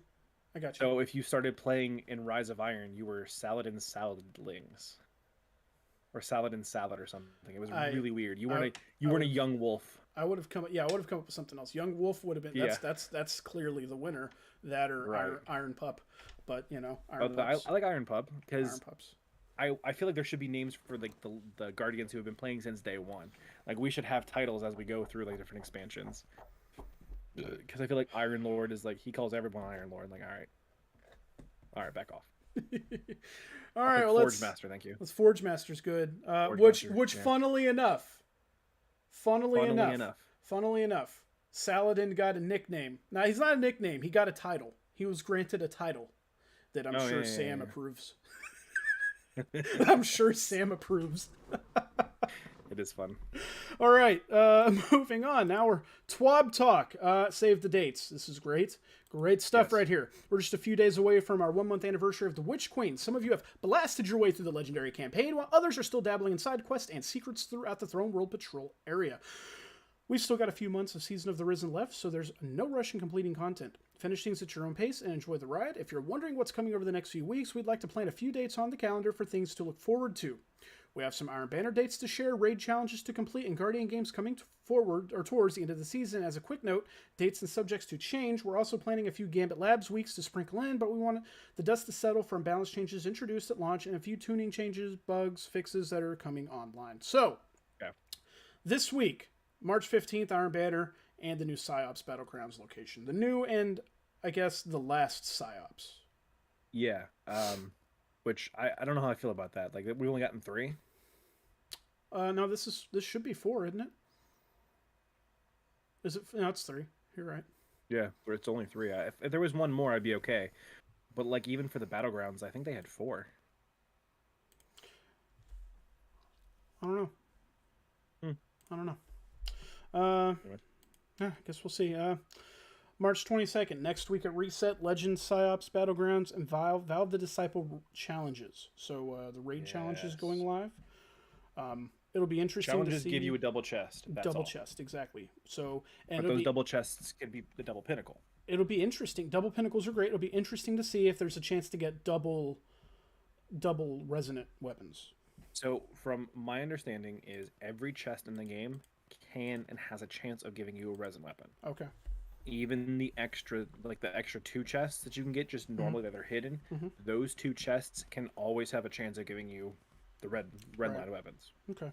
So if you started playing in Rise of Iron, you were Saladin Saladlings. Or Saladin Salad or something. It was really weird. You weren't a young wolf. I would have come up with something else. Young Wolf would have been that's clearly the winner. That or Iron Pup. But Iron Pups. I like Iron Pup because Iron Pups. I feel like there should be names for like the Guardians who have been playing since day one. Like we should have titles as we go through like different expansions. Because I feel like Iron Lord is like he calls everyone Iron Lord. Like all right, back off. All right, well, Forge Master, thank you. Let's Forge Master's good. Funnily enough, Saladin got a nickname. Now he's not a nickname. He got a title. He was granted a title that I'm sure Sam approves. I'm sure Sam approves. It is fun. All right, moving on. Now we're TWAB Talk. Save the dates. This is great. Great stuff right here. We're just a few days away from our 1-month anniversary of the Witch Queen. Some of you have blasted your way through the Legendary campaign, while others are still dabbling in side quests and secrets throughout the Throne World Patrol area. We've still got a few months of Season of the Risen left, so there's no rush in completing content. Finish things at your own pace and enjoy the ride. If you're wondering what's coming over the next few weeks, we'd like to plan a few dates on the calendar for things to look forward to. We have some Iron Banner dates to share, raid challenges to complete, and Guardian games coming forward or towards the end of the season. As a quick note, dates and subjects to change. We're also planning a few Gambit Labs weeks to sprinkle in, but we want the dust to settle from balance changes introduced at launch and a few tuning changes, bugs, fixes that are coming online. So, This week, March 15th, Iron Banner, and the new PsyOps Battlegrounds location. The new and, I guess, the last PsyOps. Yeah. Which I don't know how I feel about that. Like we only gotten 3. No, this should be 4, isn't it? Is it? No, it's 3. You're right. Yeah, but it's only 3. If there was one more, I'd be okay. But like even for the battlegrounds, I think they had 4. I don't know. I don't know. Yeah, I guess we'll see. March 22nd, next week at Reset, Legends, PsyOps, Battlegrounds, and Valve the Disciple challenges. So the raid challenge is going live. It'll be interesting Challenges to see. Give you a double chest. Chest, exactly. So, but those double chests can be the double pinnacle. It'll be interesting. Double pinnacles are great. It'll be interesting to see if there's a chance to get double resonant weapons. So, from my understanding, is every chest in the game can and has a chance of giving you a resin weapon. Okay. Even the extra 2 chests that you can get just normally that are hidden, those 2 chests can always have a chance of giving you the red line weapons. Okay.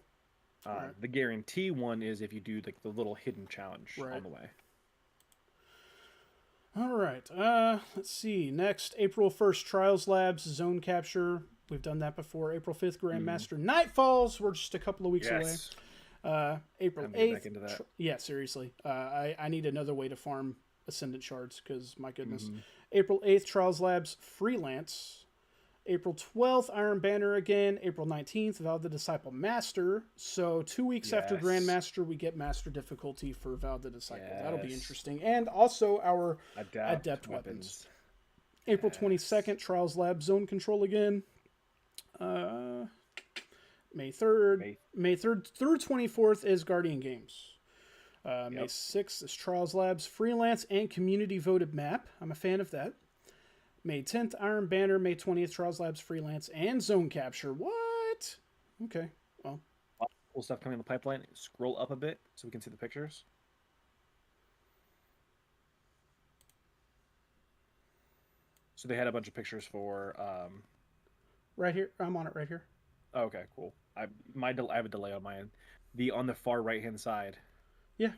The guarantee one is if you do like the little hidden challenge on the way. All right. Let's see. Next, April 1st, Trials Labs, Zone Capture. We've done that before. April 5th, Grandmaster Nightfalls. We're just a couple of weeks away. April 8th. Back into that. Yeah, seriously. I need another way to farm Ascendant Shards because, my goodness. April 8th, Trials Labs Freelance. April 12th, Iron Banner again. April 19th, Valve the Disciple Master. So 2 weeks after Grandmaster, we get Master difficulty for Valve the Disciple. That'll be interesting. And also our Adept weapons. April 22nd, Trials Labs Zone Control again. May 3rd through 24th is Guardian Games. May 6th is Trials Labs Freelance and Community Voted Map. I'm a fan of that. May 10th, Iron Banner. May 20th, Trials Labs Freelance and Zone Capture. What? Okay. Well, cool stuff coming in the pipeline. Scroll up a bit so we can see the pictures. So they had a bunch of pictures for right here. I'm on it right here. Okay, cool. I have a delay on my end. On the far right hand side. Yeah.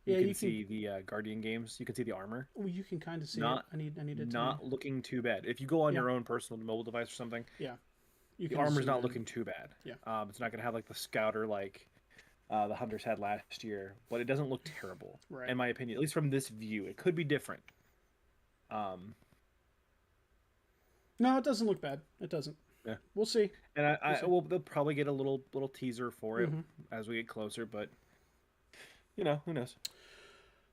You can see the Guardian games. You can see the armor. Well, you can kind of see it. I need it. Not looking too bad. If you go on your own personal mobile device or something, the armor's not looking too bad. Yeah. It's not gonna have like the scouter like the hunters had last year, but it doesn't look terrible, in my opinion. At least from this view, it could be different. No, it doesn't look bad. It doesn't. Yeah, we'll see. And they'll probably get a little teaser for it as we get closer, but who knows?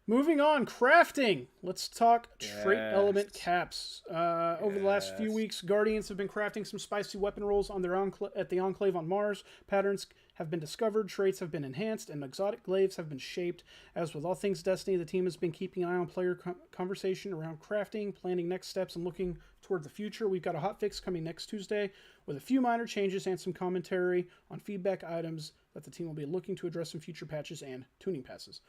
Moving on, crafting. Let's talk trait element caps. Over the last few weeks, Guardians have been crafting some spicy weapon rolls on their at the Enclave on Mars. Patterns have been discovered, traits have been enhanced, and exotic glaives have been shaped. As with all things Destiny, the team has been keeping an eye on player conversation around crafting, planning next steps, and looking toward the future. We've got a hotfix coming next Tuesday with a few minor changes and some commentary on feedback items that the team will be looking to address in future patches and tuning passes.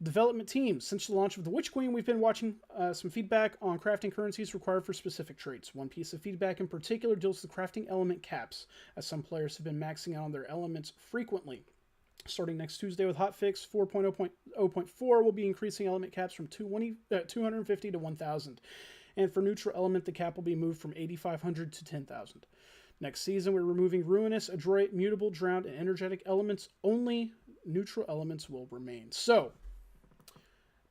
Development teams. Since the launch of the Witch Queen, we've been watching some feedback on crafting currencies required for specific traits. One piece of feedback in particular deals with the crafting element caps, as some players have been maxing out on their elements frequently. Starting next Tuesday with hotfix 4.0.4, we'll be increasing element caps from 250 to 1,000. And for neutral element, the cap will be moved from 8,500 to 10,000. Next season, we're removing ruinous, adroit, mutable, drowned, and energetic elements. Only neutral elements will remain. So,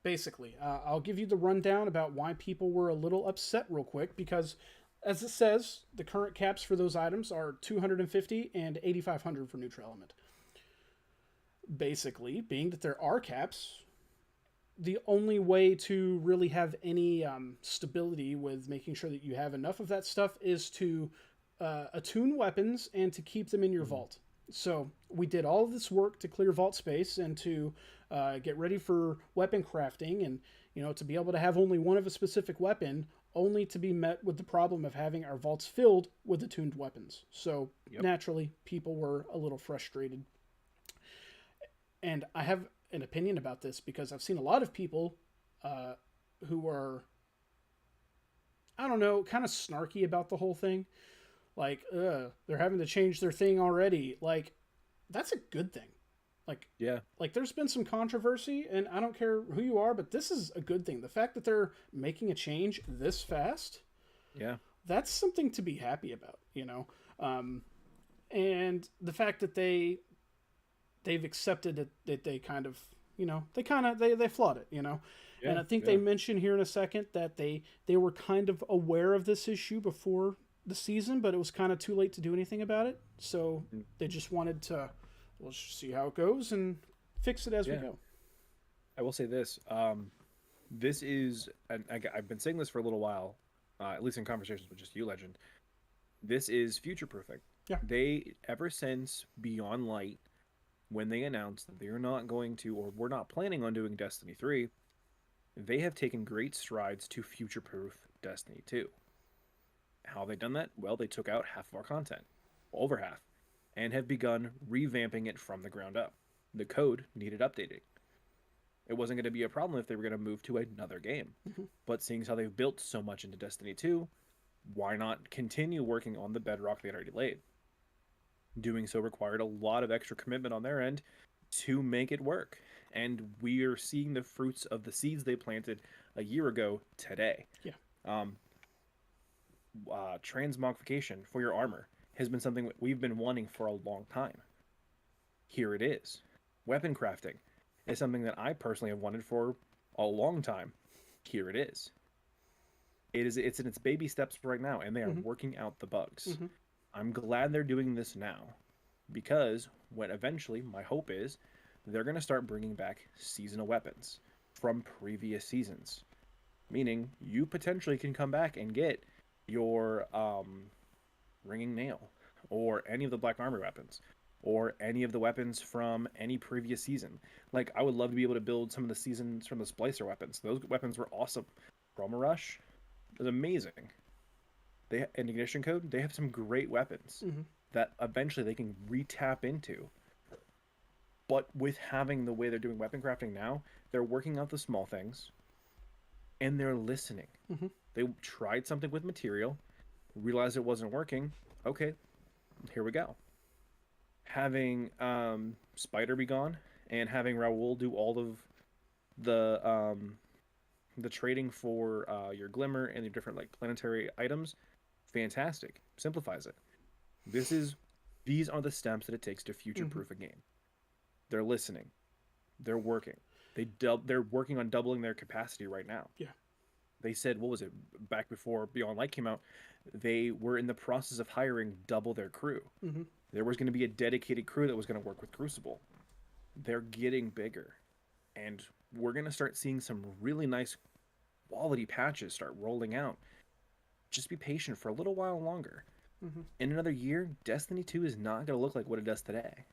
basically, I'll give you the rundown about why people were a little upset real quick, because as it says, the current caps for those items are 250 and 8,500 for neutral element. Basically, being that there are caps, the only way to really have any stability with making sure that you have enough of that stuff is to attune weapons and to keep them in your vault. So we did all of this work to clear vault space and to get ready for weapon crafting, and to be able to have only one of a specific weapon, only to be met with the problem of having our vaults filled with attuned weapons. So naturally, people were a little frustrated. And I have an opinion about this because I've seen a lot of people who are, I don't know, kind of snarky about the whole thing. Like, they're having to change their thing already. Like, that's a good thing. Like there's been some controversy, and I don't care who you are, but this is a good thing. The fact that they're making a change this fast, that's something to be happy about, and the fact that they've accepted it, that they kind of, they flawed it, and I think they mentioned here in a second that they were kind of aware of this issue before the season, but it was kind of too late to do anything about it. So they just wanted to, let's see how it goes and fix it as we go. I will say this. This is, and I've been saying this for a little while, at least in conversations with just you, Legend. This is future-proofing. Yeah. They, ever since Beyond Light, when they announced that they're not going to, or we're not planning on doing Destiny 3, they have taken great strides to future-proof Destiny 2. How have they done that? Well, they took out half of our content, over half, and have begun revamping it from the ground up. The code needed updating. It wasn't going to be a problem if they were going to move to another game. But seeing as how they've built so much into Destiny 2, why not continue working on the bedrock they'd already laid? Doing so required a lot of extra commitment on their end to make it work. And we are seeing the fruits of the seeds they planted a year ago today. Transmogrification for your armor has been something that we've been wanting for a long time. Here it is. Weapon crafting is something that I personally have wanted for a long time. Here it is. It's in its baby steps right now, and they are working out the bugs. I'm glad they're doing this now, because when eventually, my hope is, they're going to start bringing back seasonal weapons from previous seasons. Meaning, you potentially can come back and get your Ringing Nail, or any of the Black Armor weapons, or any of the weapons from any previous season. Like, I would love to be able to build some of the seasons from the Splicer weapons. Those weapons were awesome. Chroma Rush was amazing. In Ignition Code, they have some great weapons. that eventually they can re-tap into. But with having the way they're doing weapon crafting now, they're working out the small things, and they're listening. Mm-hmm. They tried something with material, realized it wasn't working. Okay, here we go. Having Spider be gone, and having Raoul do all of the trading for your Glimmer and your different like planetary items, fantastic. Simplifies it. These are the steps that it takes to future-proof a game. They're listening. They're working. They're working on doubling their capacity right now. Yeah. They said, what was it, back before Beyond Light came out, they were in the process of hiring double their crew. Mm-hmm. There was going to be a dedicated crew that was going to work with Crucible. They're getting bigger. And we're going to start seeing some really nice quality patches start rolling out. Just be patient for a little while longer. Mm-hmm. In another year, Destiny 2 is not going to look like what it does today.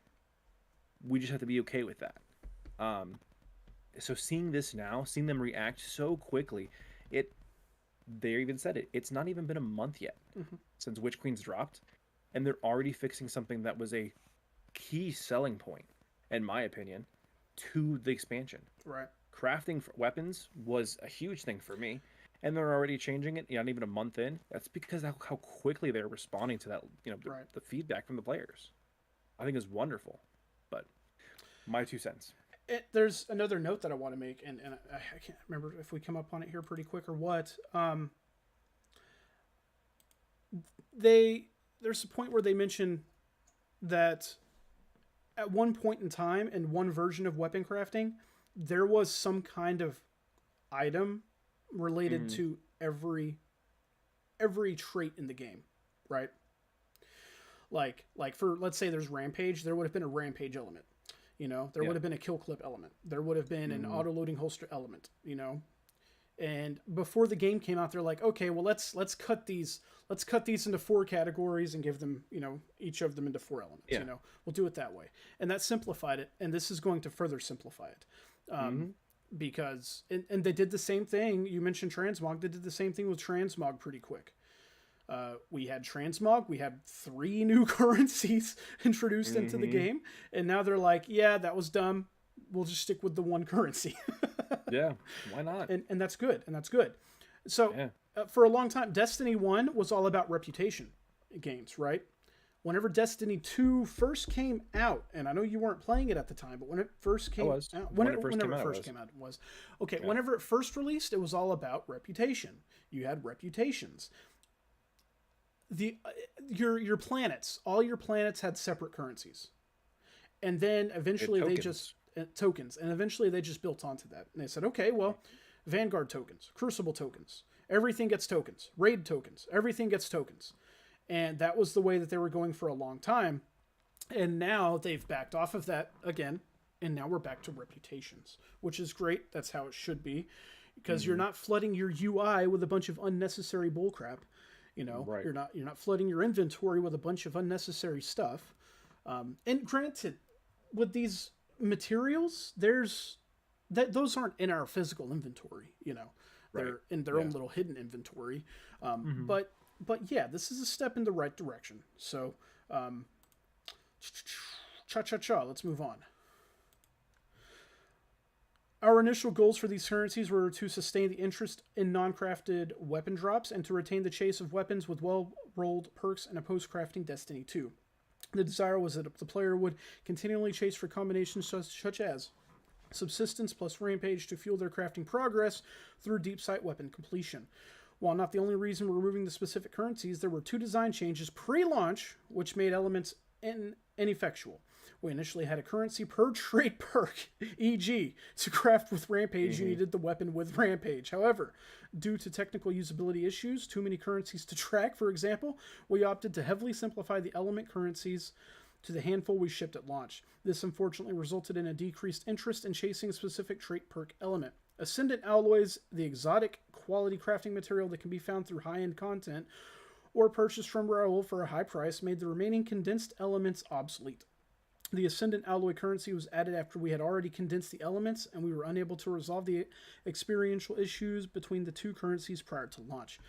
We just have to be okay with that. So seeing this now, seeing them react so quickly, they even said it. It's not even been a month yet since Witch Queen's dropped, and they're already fixing something that was a key selling point, in my opinion, to the expansion. Right. Crafting for weapons was a huge thing for me, and they're already changing it. Not even a month in. That's because how quickly they're responding to that. The feedback from the players. I think is wonderful. But my 2 cents. There's another note that I want to make, and I can't remember if we come up on it here pretty quick or what. There's a point where they mention that at one point in time in one version of weapon crafting, there was some kind of item related to every trait in the game, right? Like for, let's say there's Rampage, there would have been a Rampage element. There would have been a kill clip element. There would have been an auto-loading holster element, And before the game came out, they're like, okay, well, let's cut these into 4 categories and give them, each of them into 4 elements, We'll do it that way. And that simplified it, and this is going to further simplify it. Because, and they did the same thing. You mentioned Transmog. They did the same thing with Transmog pretty quick. We had Transmog. We had 3 new currencies introduced into the game. And now they're like, yeah, that was dumb. We'll just stick with the 1 currency. Yeah, why not? And that's good. So for a long time, Destiny 1 was all about reputation games, right? Whenever Destiny 2 first came out, and I know you weren't playing it at the time, but when it first came out, whenever it first came out, it was. Okay, whenever it first released, it was all about reputation. You had reputations. Your planets, all your planets had separate currencies, and then eventually they just tokens, and eventually they just built onto that, and they said, okay, well, Vanguard tokens, Crucible tokens, everything gets tokens, Raid tokens, everything gets tokens, and that was the way that they were going for a long time, and now they've backed off of that again, and now we're back to reputations, which is great. That's how it should be, because you're not flooding your UI with a bunch of unnecessary bullcrap. Right. You're not flooding your inventory with a bunch of unnecessary stuff. And granted, with these materials, those aren't in our physical inventory. They're in their own little hidden inventory. But yeah, this is a step in the right direction. So, let's move on. Our initial goals for these currencies were to sustain the interest in non-crafted weapon drops and to retain the chase of weapons with well-rolled perks in a post-crafting Destiny 2. The desire was that the player would continually chase for combinations such as subsistence plus rampage to fuel their crafting progress through deep sight weapon completion. While not the only reason we're removing the specific currencies, there were 2 design changes pre-launch which made elements ineffectual. We initially had a currency per trait perk, e.g. to craft with Rampage, you needed the weapon with Rampage. However, due to technical usability issues, too many currencies to track, for example, we opted to heavily simplify the element currencies to the handful we shipped at launch. This unfortunately resulted in a decreased interest in chasing a specific trait perk element. Ascendant alloys, the exotic quality crafting material that can be found through high-end content or purchased from Raoul for a high price, made the remaining condensed elements obsolete. The Ascendant alloy currency was added after we had already condensed the elements, and we were unable to resolve the experiential issues between the 2 currencies prior to launch.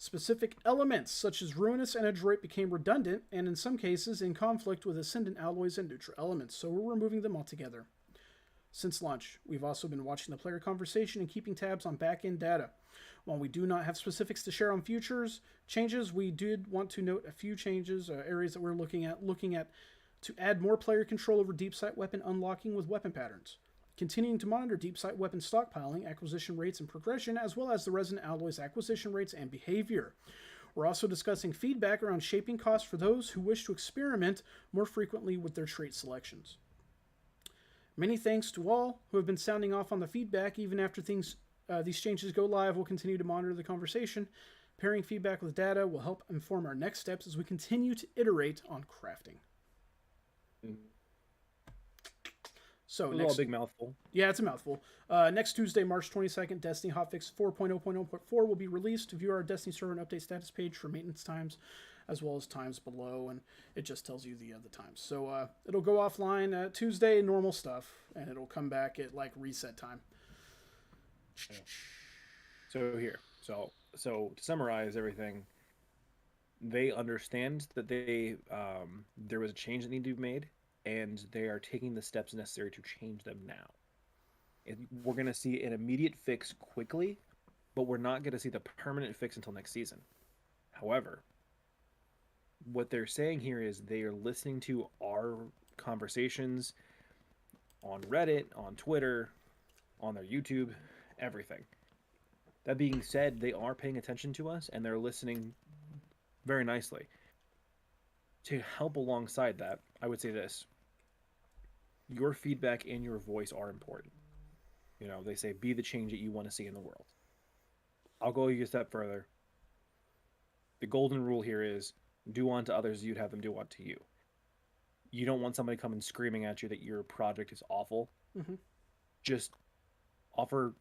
Specific elements, such as Ruinous and Adroit, became redundant, and in some cases in conflict with Ascendant alloys and neutral elements, so we're removing them altogether. Since launch, we've also been watching the player conversation and keeping tabs on back-end data. While we do not have specifics to share on futures changes, we did want to note a few changes, areas that we're looking at to add more player control over deep sight weapon unlocking with weapon patterns. Continuing to monitor deep sight weapon stockpiling, acquisition rates, and progression, as well as the Resonant Alloys acquisition rates and behavior. We're also discussing feedback around shaping costs for those who wish to experiment more frequently with their trait selections. Many thanks to all who have been sounding off on the feedback. Even after these changes go live, we'll continue to monitor the conversation. Pairing feedback with data will help inform our next steps as we continue to iterate on crafting. So next, a big mouthful. Yeah, it's a mouthful. Next Tuesday, March 22nd, Destiny Hotfix 4.0.0.4 will be released. View our Destiny server and update status page for maintenance times, as well as times below, and it just tells you the times. So it'll go offline Tuesday, normal stuff, and it'll come back at like reset time. So to summarize everything, they understand that there was a change that needed to be made, and they are taking the steps necessary to change them now. We're going to see an immediate fix quickly, but we're not going to see the permanent fix until next season. However, what they're saying here is they are listening to our conversations on Reddit, on Twitter, on their YouTube, everything. That being said, they are paying attention to us, and they're listening very nicely. To help alongside that, I would say this. Your feedback and your voice are important. You know, they say, be the change that you want to see in the world. I'll go a step further. The golden rule here is, do unto others as you'd have them do unto you. You don't want somebody coming screaming at you that your project is awful. Mm-hmm. Just offer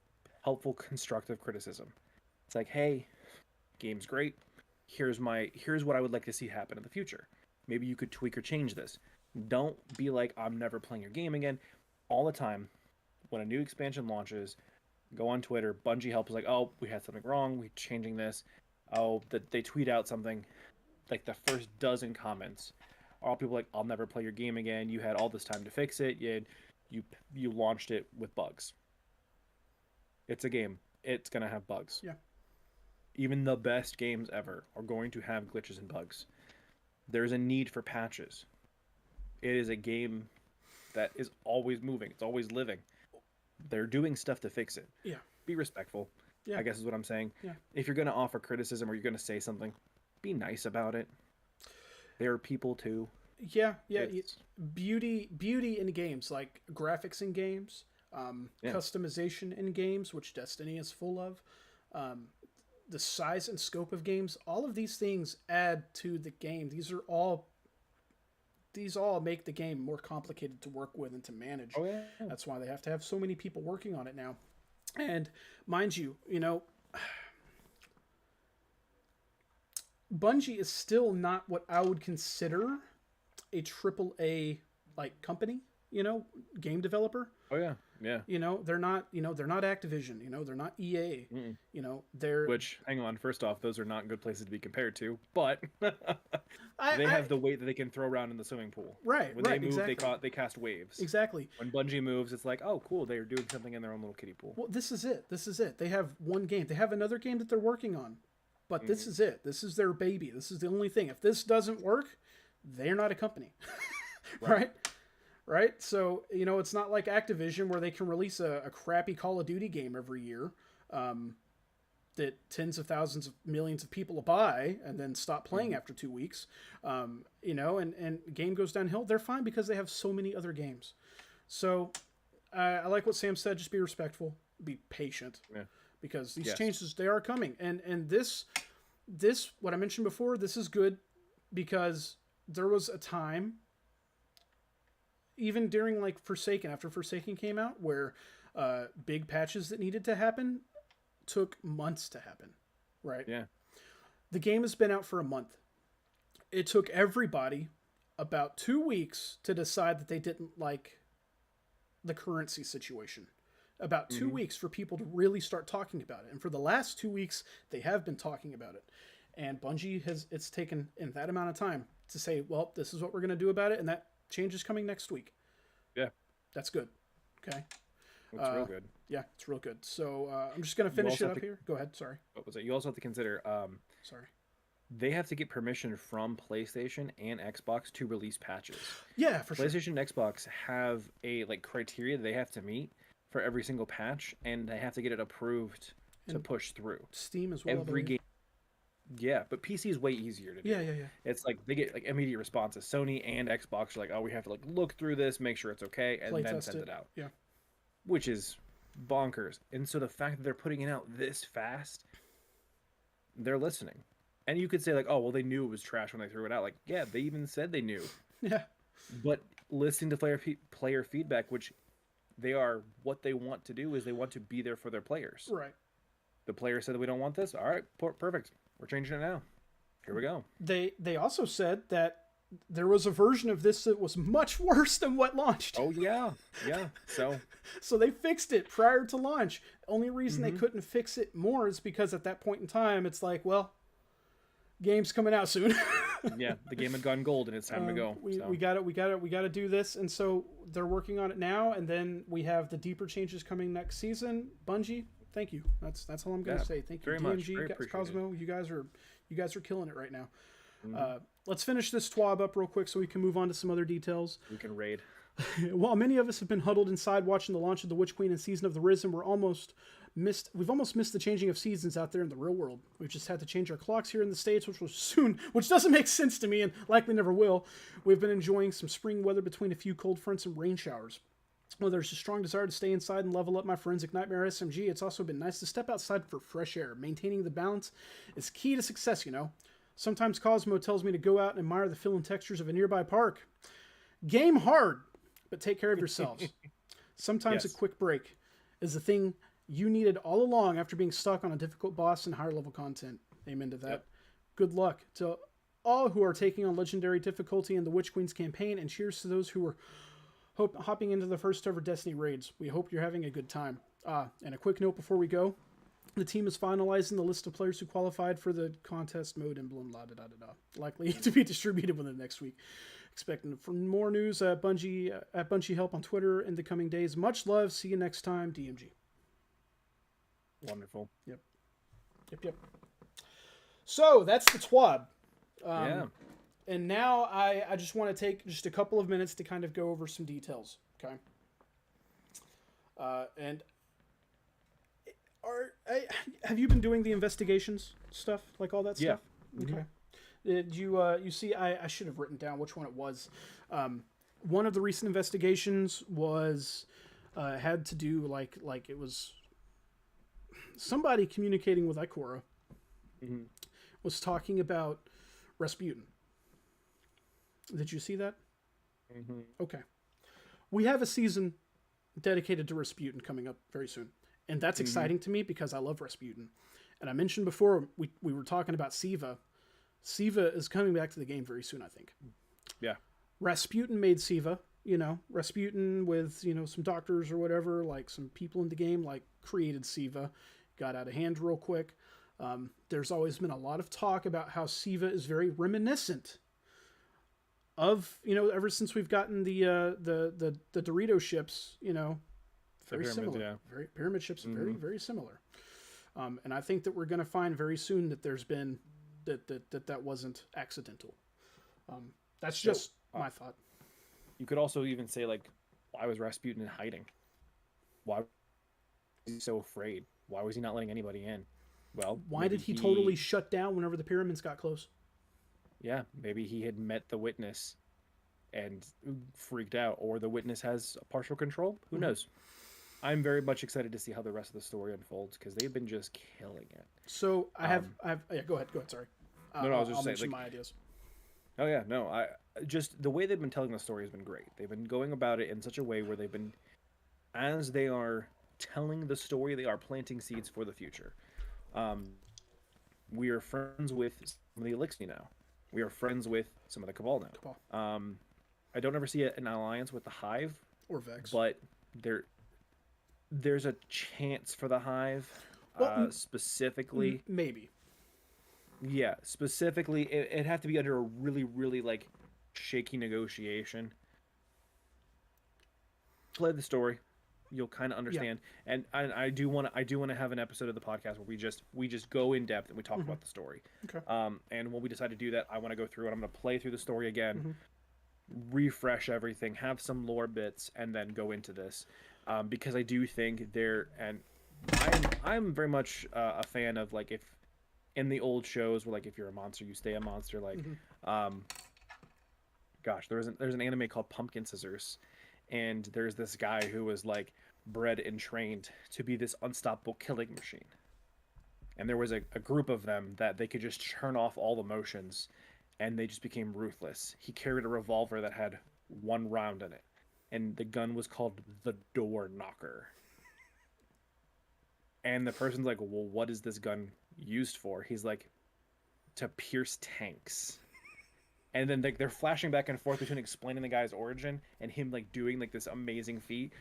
helpful, constructive criticism. It's like, hey, game's great. Here's what I would like to see happen in the future. Maybe you could tweak or change this. Don't be like, I'm never playing your game again. All the time, when a new expansion launches, go on Twitter, Bungie help is like, oh, we had something wrong, we're changing this. Oh, that they tweet out something, like the first dozen comments are all people like, I'll never play your game again. You had all this time to fix it. You launched it with bugs. It's a game. It's going to have bugs. Yeah. Even the best games ever are going to have glitches and bugs. There's a need for patches. It is a game that is always moving. It's always living. They're doing stuff to fix it. Yeah. Be respectful. Yeah. I guess is what I'm saying. Yeah. If you're going to offer criticism or you're going to say something, be nice about it. There are people too. Yeah. Beauty in games, like graphics in games, customization in games, which Destiny is full of. The size and scope of games, all of these things add to the game. These all make the game more complicated to work with and to manage. Oh, yeah. That's why they have to have so many people working on it now. And mind you, Bungie is still not what I would consider a AAA like company, game developer. Oh yeah. Yeah. They're not Activision, they're not EA. They're Which, hang on, first off, those are not good places to be compared to, but they have the weight that they can throw around in the swimming pool. Right. When they move, exactly. they cast waves. Exactly. When Bungie moves, it's like, oh, cool, they're doing something in their own little kiddie pool. Well, this is it. They have one game. They have another game that they're working on. But this is it. This is their baby. This is the only thing. If this doesn't work, they're not a company. Right? So, it's not like Activision where they can release a crappy Call of Duty game every year that tens of thousands of millions of people will buy and then stop playing after 2 weeks. And game goes downhill. They're fine because they have so many other games. So I like what Sam said. Just be respectful. Be patient. Yeah. Because these changes, they are coming. And this, what I mentioned before, this is good because there was a time, even during like Forsaken, after Forsaken came out, where big patches that needed to happen took months to happen, right? Yeah. The game has been out for a month. It took everybody about 2 weeks to decide that they didn't like the currency situation. about 2 weeks for people to really start talking about it. And for the last 2 weeks, they have been talking about it. And Bungie it's taken in that amount of time to say, well, this is what we're going to do about it. And that change is coming next week. Yeah. That's good. Okay. It's real good. Yeah, it's real good. So I'm just going to finish it up here. Go ahead. Sorry. What was it? You also have to consider, sorry. They have to get permission from PlayStation and Xbox to release patches. Yeah, for PlayStation sure. and Xbox have a criteria they have to meet for every single patch, and they have to get it approved to push through. Steam as well. Every game. Yeah, but PC is way easier to do. Yeah. It's like they get immediate responses. Sony and Xbox are like, oh, we have to look through this, make sure it's okay, and then send it out. Yeah. Which is bonkers. And so the fact that they're putting it out this fast, they're listening. And you could say oh, well, they knew it was trash when they threw it out. Yeah, they even said they knew. Yeah. But listening to player feedback, which what they want to do is they want to be there for their players. Right. The player said that we don't want this. All right, perfect. We're changing it now. Here we go. They also said that there was a version of this that was much worse than what launched. Oh yeah. So they fixed it prior to launch. Only reason they couldn't fix it more is because at that point in time, it's well, game's coming out soon. Yeah, the game had gone gold and it's time to go. We got to do this, and so they're working on it now. And then we have the deeper changes coming next season. Bungie, thank you. That's all I'm gonna say. Thank you, DMG, Cosmo. You guys are killing it right now. Let's finish this TWAB up real quick so we can move on to some other details. We can raid. While many of us have been huddled inside watching the launch of the Witch Queen and Season of the Risen, we've almost missed the changing of seasons out there in the real world. We've just had to change our clocks here in the States, which doesn't make sense to me and likely never will. We've been enjoying some spring weather between a few cold fronts and rain showers. Well, there's a strong desire to stay inside and level up my Forensic Nightmare SMG. It's also been nice to step outside for fresh air. Maintaining the balance is key to success, Sometimes Cosmo tells me to go out and admire the feel and textures of a nearby park. Game hard, but take care of yourselves. Sometimes a quick break is the thing you needed all along after being stuck on a difficult boss and higher level content. Amen to that. Yep. Good luck to all who are taking on legendary difficulty in the Witch Queen's campaign, and cheers to those who are hopping into the first ever Destiny raids. We hope you're having a good time. And a quick note before we go. The team is finalizing the list of players who qualified for the contest mode and blah, blah, blah, blah, blah. Likely to be distributed within the next week. Expecting for more news at Bungie Help on Twitter in the coming days. Much love. See you next time, DMG. Wonderful. Yep. So that's the TWAB. And now I just want to take just a couple of minutes to kind of go over some details. Okay. And have you been doing the investigations stuff, all that stuff? Yeah. Okay. Did you see? I should have written down which one it was. One of the recent investigations was had to do like it was somebody communicating with Ikora was talking about Rasputin. Did you see that? Okay. We have a season dedicated to Rasputin coming up very soon. And that's exciting to me because I love Rasputin. And I mentioned before, we were talking about Siva. Siva is coming back to the game very soon, I think. Yeah. Rasputin made Siva, Rasputin with, some doctors or whatever, some people in the game, created Siva. Got out of hand real quick. There's always been a lot of talk about how Siva is very reminiscent of, ever since we've gotten the Dorito ships, very similar. Yeah. Pyramid ships are very, very similar. And I think that we're going to find very soon that there's been that wasn't accidental. That's just my thought. You could also even say why was Rasputin in hiding? Why was he so afraid? Why was he not letting anybody in? Well, why did he totally shut down whenever the pyramids got close? Yeah, maybe he had met the witness and freaked out, or the witness has partial control. Who knows? I'm very much excited to see how the rest of the story unfolds because they've been just killing it. So I have yeah. Go ahead. Sorry. No, I was just saying my ideas. Oh yeah, no. I just the way they've been telling the story has been great. They've been going about it in such a way where they've been, as they are telling the story, they are planting seeds for the future. We are friends with some of the Elixir now. We are friends with some of the Cabal now. I don't ever see an alliance with the Hive or Vex, but they're there's a chance for the Hive, specifically. Maybe. Yeah, specifically, it'd have to be under a really, really like shaky negotiation. Play the story, you'll kind of understand. Yeah. And I do want to have an episode of the podcast where we just go in depth and we talk about the story. Okay. And when we decide to do that, I want to go through and I'm going to play through the story again, refresh everything, have some lore bits, and then go into this, because I do think I'm very much a fan of like if in the old shows where like if you're a monster you stay a monster, like gosh, there's an anime called Pumpkin Scissors. And there's this guy who was like bred and trained to be this unstoppable killing machine. And there was a group of them that they could just turn off all emotions and they just became ruthless. He carried a revolver that had 1 round in it. And the gun was called the Door Knocker. And the person's like, well, what is this gun used for? He's like, to pierce tanks. And then they're flashing back and forth between explaining the guy's origin and him like doing like this amazing feat.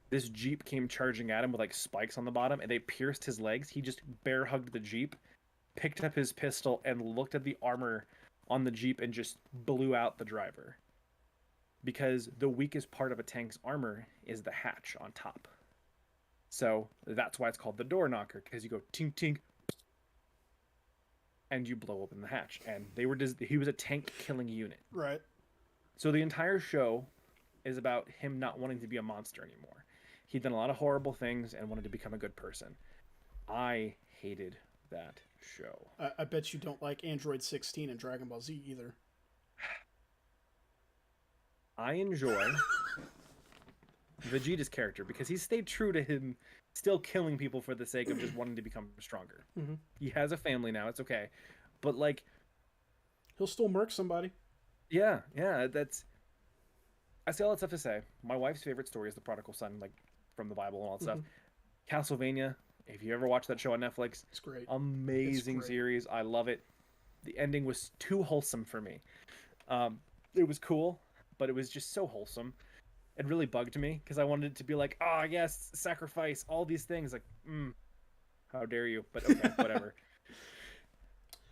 This Jeep came charging at him with like spikes on the bottom and they pierced his legs. He just bear hugged the Jeep, picked up his pistol and looked at the armor on the Jeep and just blew out the driver. Because the weakest part of a tank's armor is the hatch on top. So that's why it's called the Door Knocker, because you go tink tink and you blow open the hatch. And he was a tank killing unit. Right. So the entire show is about him not wanting to be a monster anymore. He'd done a lot of horrible things and wanted to become a good person. I hated that show. I bet you don't like Android 16 and Dragon Ball Z either. I enjoy Vegeta's character because he stayed true to him still killing people for the sake of just wanting to become stronger. He has a family now, it's okay. But like, he'll still murk somebody. Yeah, I say all that stuff to say my wife's favorite story is the prodigal son, like from the Bible and all that stuff. Castlevania, if you ever watch that show on Netflix, it's great. Amazing series. I love it. The ending was too wholesome for me. It was cool, but it was just so wholesome. It really bugged me because I wanted it to be like, oh, yes, sacrifice, all these things. Like, how dare you? But okay, whatever.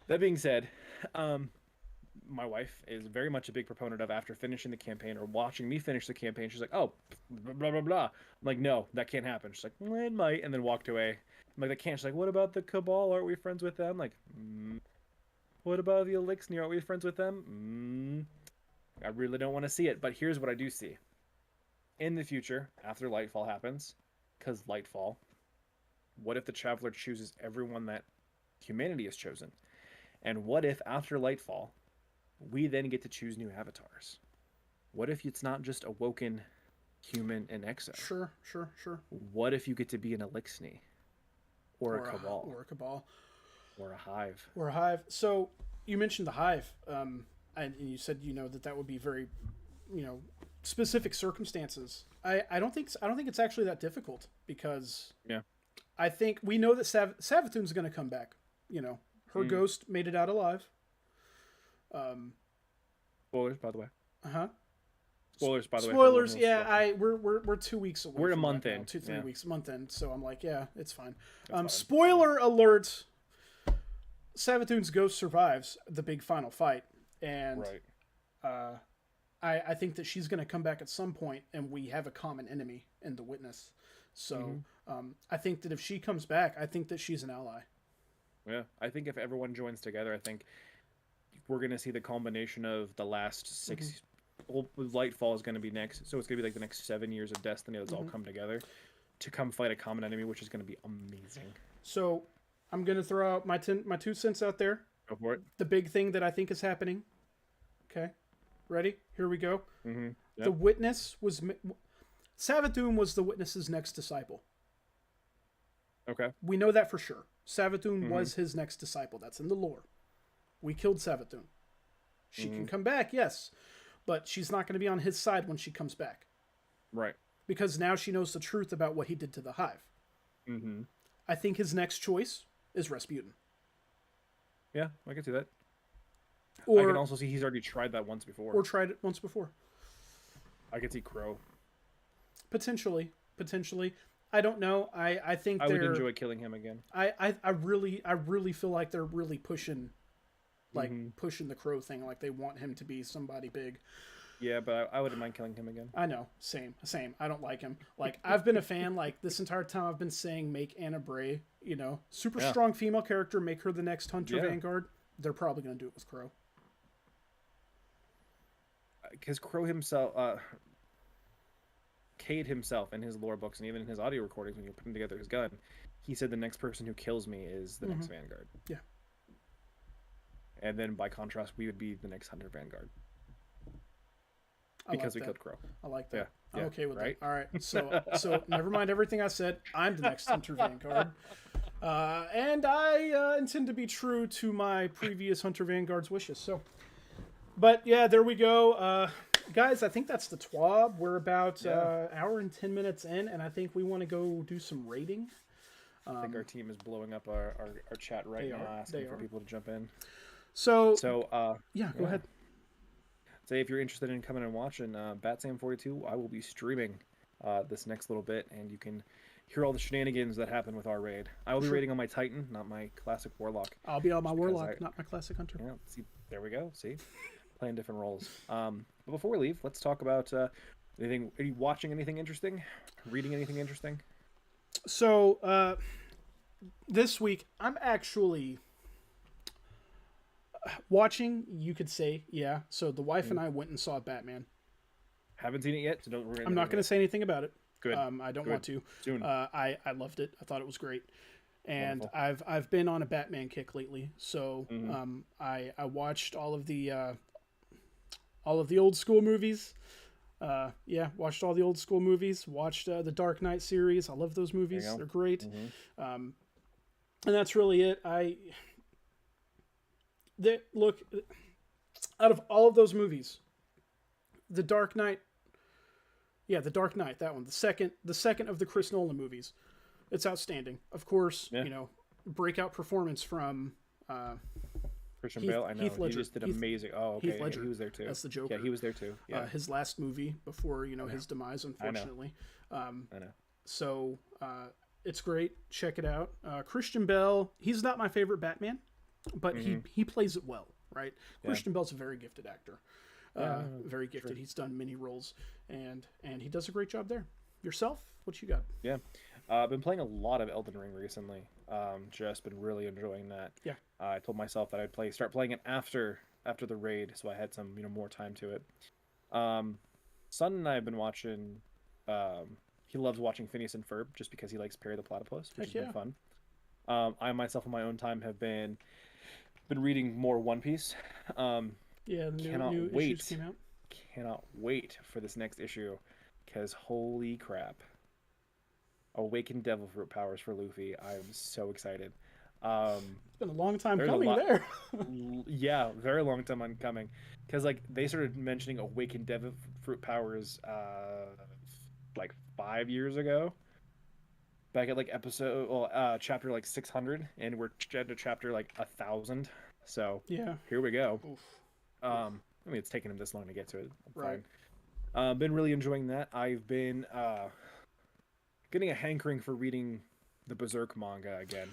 That being said, my wife is very much a big proponent of after finishing the campaign or watching me finish the campaign, she's like, oh, blah, blah, blah. I'm like, no, that can't happen. She's like, well, it might, and then walked away. I'm like, that can't. She's like, what about the Cabal? Aren't we friends with them? I'm like, what about the Elixir? Aren't we friends with them? I really don't want to see it, but here's what I do see. In the future, after Lightfall happens, because Lightfall, what if the Traveler chooses everyone that humanity has chosen? And what if after Lightfall, we then get to choose new avatars? What if it's not just Awoken, Human, and Exo? Sure. What if you get to be an Elixir? Or a Cabal? Or a Cabal. Or a Hive. Or a Hive. So, you mentioned the Hive, and you said, that would be very, specific circumstances. I don't think it's actually that difficult because I think we know that Savathun's going to come back. Her ghost made it out alive. Spoilers, by the way. Spoilers, by the way. Spoilers, yeah. We're 2 weeks away. We're a month in. 2-3 weeks, month in. So I'm like, yeah, it's fine. Spoiler alert. Savathun's ghost survives the big final fight, and I think that she's going to come back at some point, and we have a common enemy in the Witness. So I think that if she comes back, I think that she's an ally. Yeah, I think if everyone joins together, I think we're going to see the culmination of the last 6. Well, Lightfall is going to be next, so it's going to be like the next 7 years of Destiny that's all come together to come fight a common enemy, which is going to be amazing. So I'm going to throw out my 2 cents out there. Go for it. The big thing that I think is happening. Okay, ready? Here we go. Yep. The Witness was... Savathun was the Witness's next disciple. Okay. We know that for sure. Savathun was his next disciple. That's in the lore. We killed Savathun. She can come back, yes. But she's not going to be on his side when she comes back. Right. Because now she knows the truth about what he did to the Hive. I think his next choice is Rasputin. Yeah, I can see that. Or, I can also see he's already tried that once before. Or tried it once before. I could see Crow. Potentially. I don't know. I think I would enjoy killing him again. I really feel like they're really pushing, pushing the Crow thing. Like they want him to be somebody big. Yeah, but I wouldn't mind killing him again. I know. Same. I don't like him. Like, I've been a fan, like, this entire time I've been saying make Anna Bray, you know, super strong female character, make her the next Hunter Vanguard. They're probably going to do it with Crow. Because Crow himself, Cade himself in his lore books and even in his audio recordings when you're putting together his gun, he said the next person who kills me is the next Vanguard. Yeah. And then by contrast, we would be the next Hunter Vanguard. Because we killed Crow. I like that. Yeah. I'm okay with that. All right. So never mind everything I said. I'm the next Hunter Vanguard. And I intend to be true to my previous Hunter Vanguard's wishes. So, but yeah, there we go. Guys, I think that's the TWAB. We're about hour and 10 minutes in, and I think we want to go do some rating. I think our team is blowing up our chat right now, asking for people to jump in. So go ahead. Say if you're interested in coming and watching Batsam42, I will be streaming this next little bit, and you can hear all the shenanigans that happen with our raid. I will be raiding on my Titan, not my classic Warlock. I'll be on my Warlock, not my classic Hunter. Yeah, see, there we go. See, playing different roles. But before we leave, let's talk about anything. Are you watching anything interesting? Reading anything interesting? So this week, I'm actually watching, you could say, yeah. So the wife and I went and saw Batman. Haven't seen it yet, so don't. I'm not going to say anything about it. Good. I don't want to. Soon. I loved it. I thought it was great, and wonderful. I've been on a Batman kick lately. So I watched all of the old school movies. Watched all the old school movies. Watched the Dark Knight series. I love those movies. They're great. And that's really it. Look, out of all of those movies, the Dark Knight, that one, the second of the Chris Nolan movies, it's outstanding. Of course, you know, breakout performance from Christian Bale. I know Heath Ledger. He just did amazing. Oh, okay. Heath Ledger. He was there too. That's the Joker. Yeah, he was there too. Yeah, his last movie before his demise, unfortunately. I know. So it's great. Check it out. Christian Bale. He's not my favorite Batman, but he plays it well, right? Yeah. Christian Bale's a very gifted actor. Very gifted. Sure. He's done many roles, and he does a great job there. Yourself, what you got? Yeah, I've been playing a lot of Elden Ring recently. Just been really enjoying that. Yeah. I told myself that I'd start playing it after the raid, so I had some more time to it. Son and I have been watching. He loves watching Phineas and Ferb just because he likes Perry the Platypus, which has been fun. I myself, on my own time, have been reading more One Piece. The new issues came out. Cannot wait for this next issue, because holy crap! Awakened Devil Fruit powers for Luffy. I'm so excited. It's been a long time coming there. Yeah, very long time coming. Because they started mentioning Awakened Devil Fruit powers 5 years ago. Back at chapter 600, and we're at chapter 1000. So yeah, here we go. Oof. It's taken him this long to get to it. Right. Fine. Been really enjoying that. I've been getting a hankering for reading the Berserk manga again.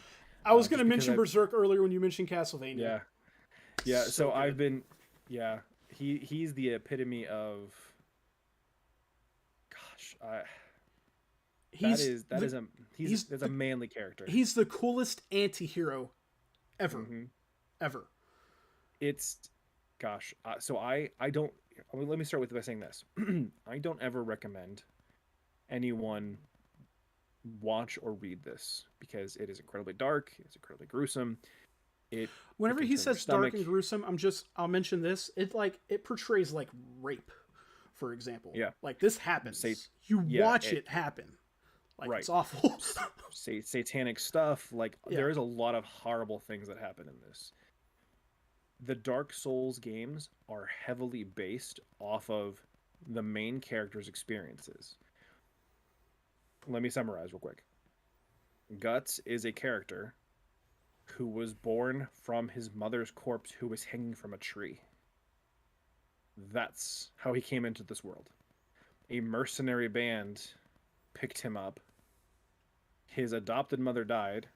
I was going to mention Berserk earlier when you mentioned Castlevania. Yeah. So I've been, he's the epitome of. Gosh, that's a manly character. He's the coolest anti-hero ever. Ever. It's, gosh. So I don't. Let me start by saying this. I don't ever recommend anyone watch or read this, because it is incredibly dark. It's incredibly gruesome. Whenever he says dark and gruesome, I'll mention this. It portrays rape, for example. Yeah. This happens. Watch it happen. It's awful. Satanic stuff. There is a lot of horrible things that happen in this. The Dark Souls games are heavily based off of the main character's experiences. Let me summarize real quick. Guts is a character who was born from his mother's corpse, who was hanging from a tree. That's how he came into this world. A mercenary band picked him up His adopted mother died,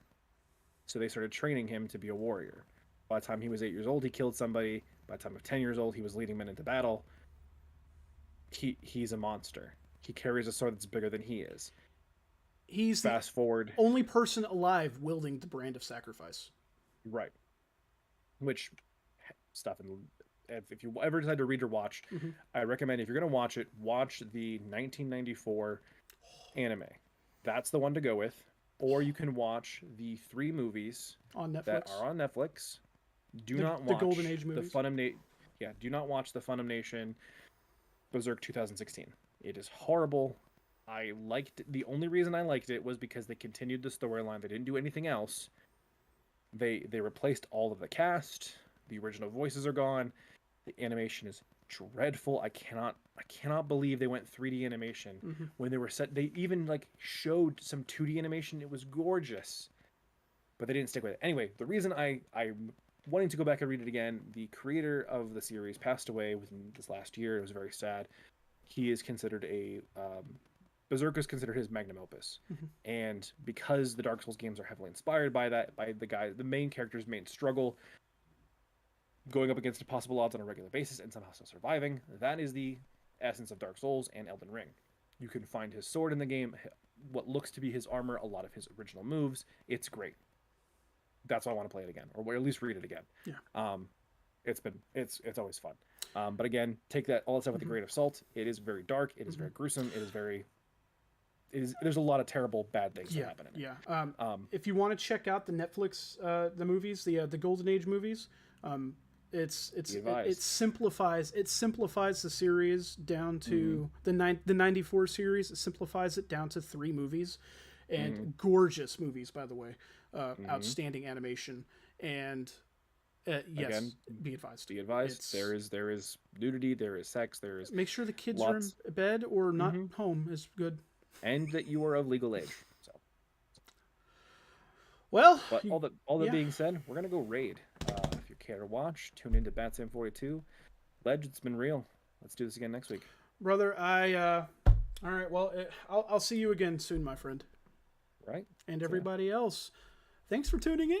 so they started training him to be a warrior. By the time he was 8 years old, he killed somebody. By the time of 10 years old, he was leading men into battle. He's a monster. He carries a sword that's bigger than he is. He's Fast forward. Only person alive wielding the brand of sacrifice. Right. Which stuff, and if you ever decide to read or watch, I recommend, if you're going to watch it, watch the 1994 anime. That's the one to go with. Or you can watch the 3 movies on Netflix. That are on Netflix. Do not watch the Golden Age movies. Do not watch the Funimation Berserk 2016. It is horrible. The only reason I liked it was because they continued the storyline. They didn't do anything else. They replaced all of the cast. The original voices are gone. The animation is dreadful. I cannot believe they went 3D animation when they were set. They even showed some 2D animation. It was gorgeous, but they didn't stick with it. Anyway, the reason I'm wanting to go back and read it again, the creator of the series passed away within this last year. It was very sad. He is considered Berserk is considered his magnum opus, and because the Dark Souls games are heavily inspired by that, by the main character's main struggle, going up against impossible odds on a regular basis and somehow still surviving, that is the essence of Dark Souls and Elden Ring. You can find his sword in the game, what looks to be his armor, a lot of his original moves. It's great. That's why I want to play it again, or at least read it again. Yeah. It's always fun. But again, take all that stuff with a grain of salt. It is very dark. It is very gruesome. There's a lot of terrible bad things that happen in it. Yeah. If you want to check out the Netflix the movies, the Golden Age movies, it simplifies the series down to the 94 series. It simplifies it down to 3 movies, and gorgeous movies, by the way. Outstanding animation, and yes, again, be advised. Be advised. There is nudity. There is sex. There is. Make sure the kids are in bed or not home is good. And that you are of legal age. So, well, but all that being said, we're gonna go raid. If you care to watch, tune into Batsam42. Ledge, it's been real. Let's do this again next week, brother. All right. Well, I'll see you again soon, my friend. Right. And everybody else, thanks for tuning in.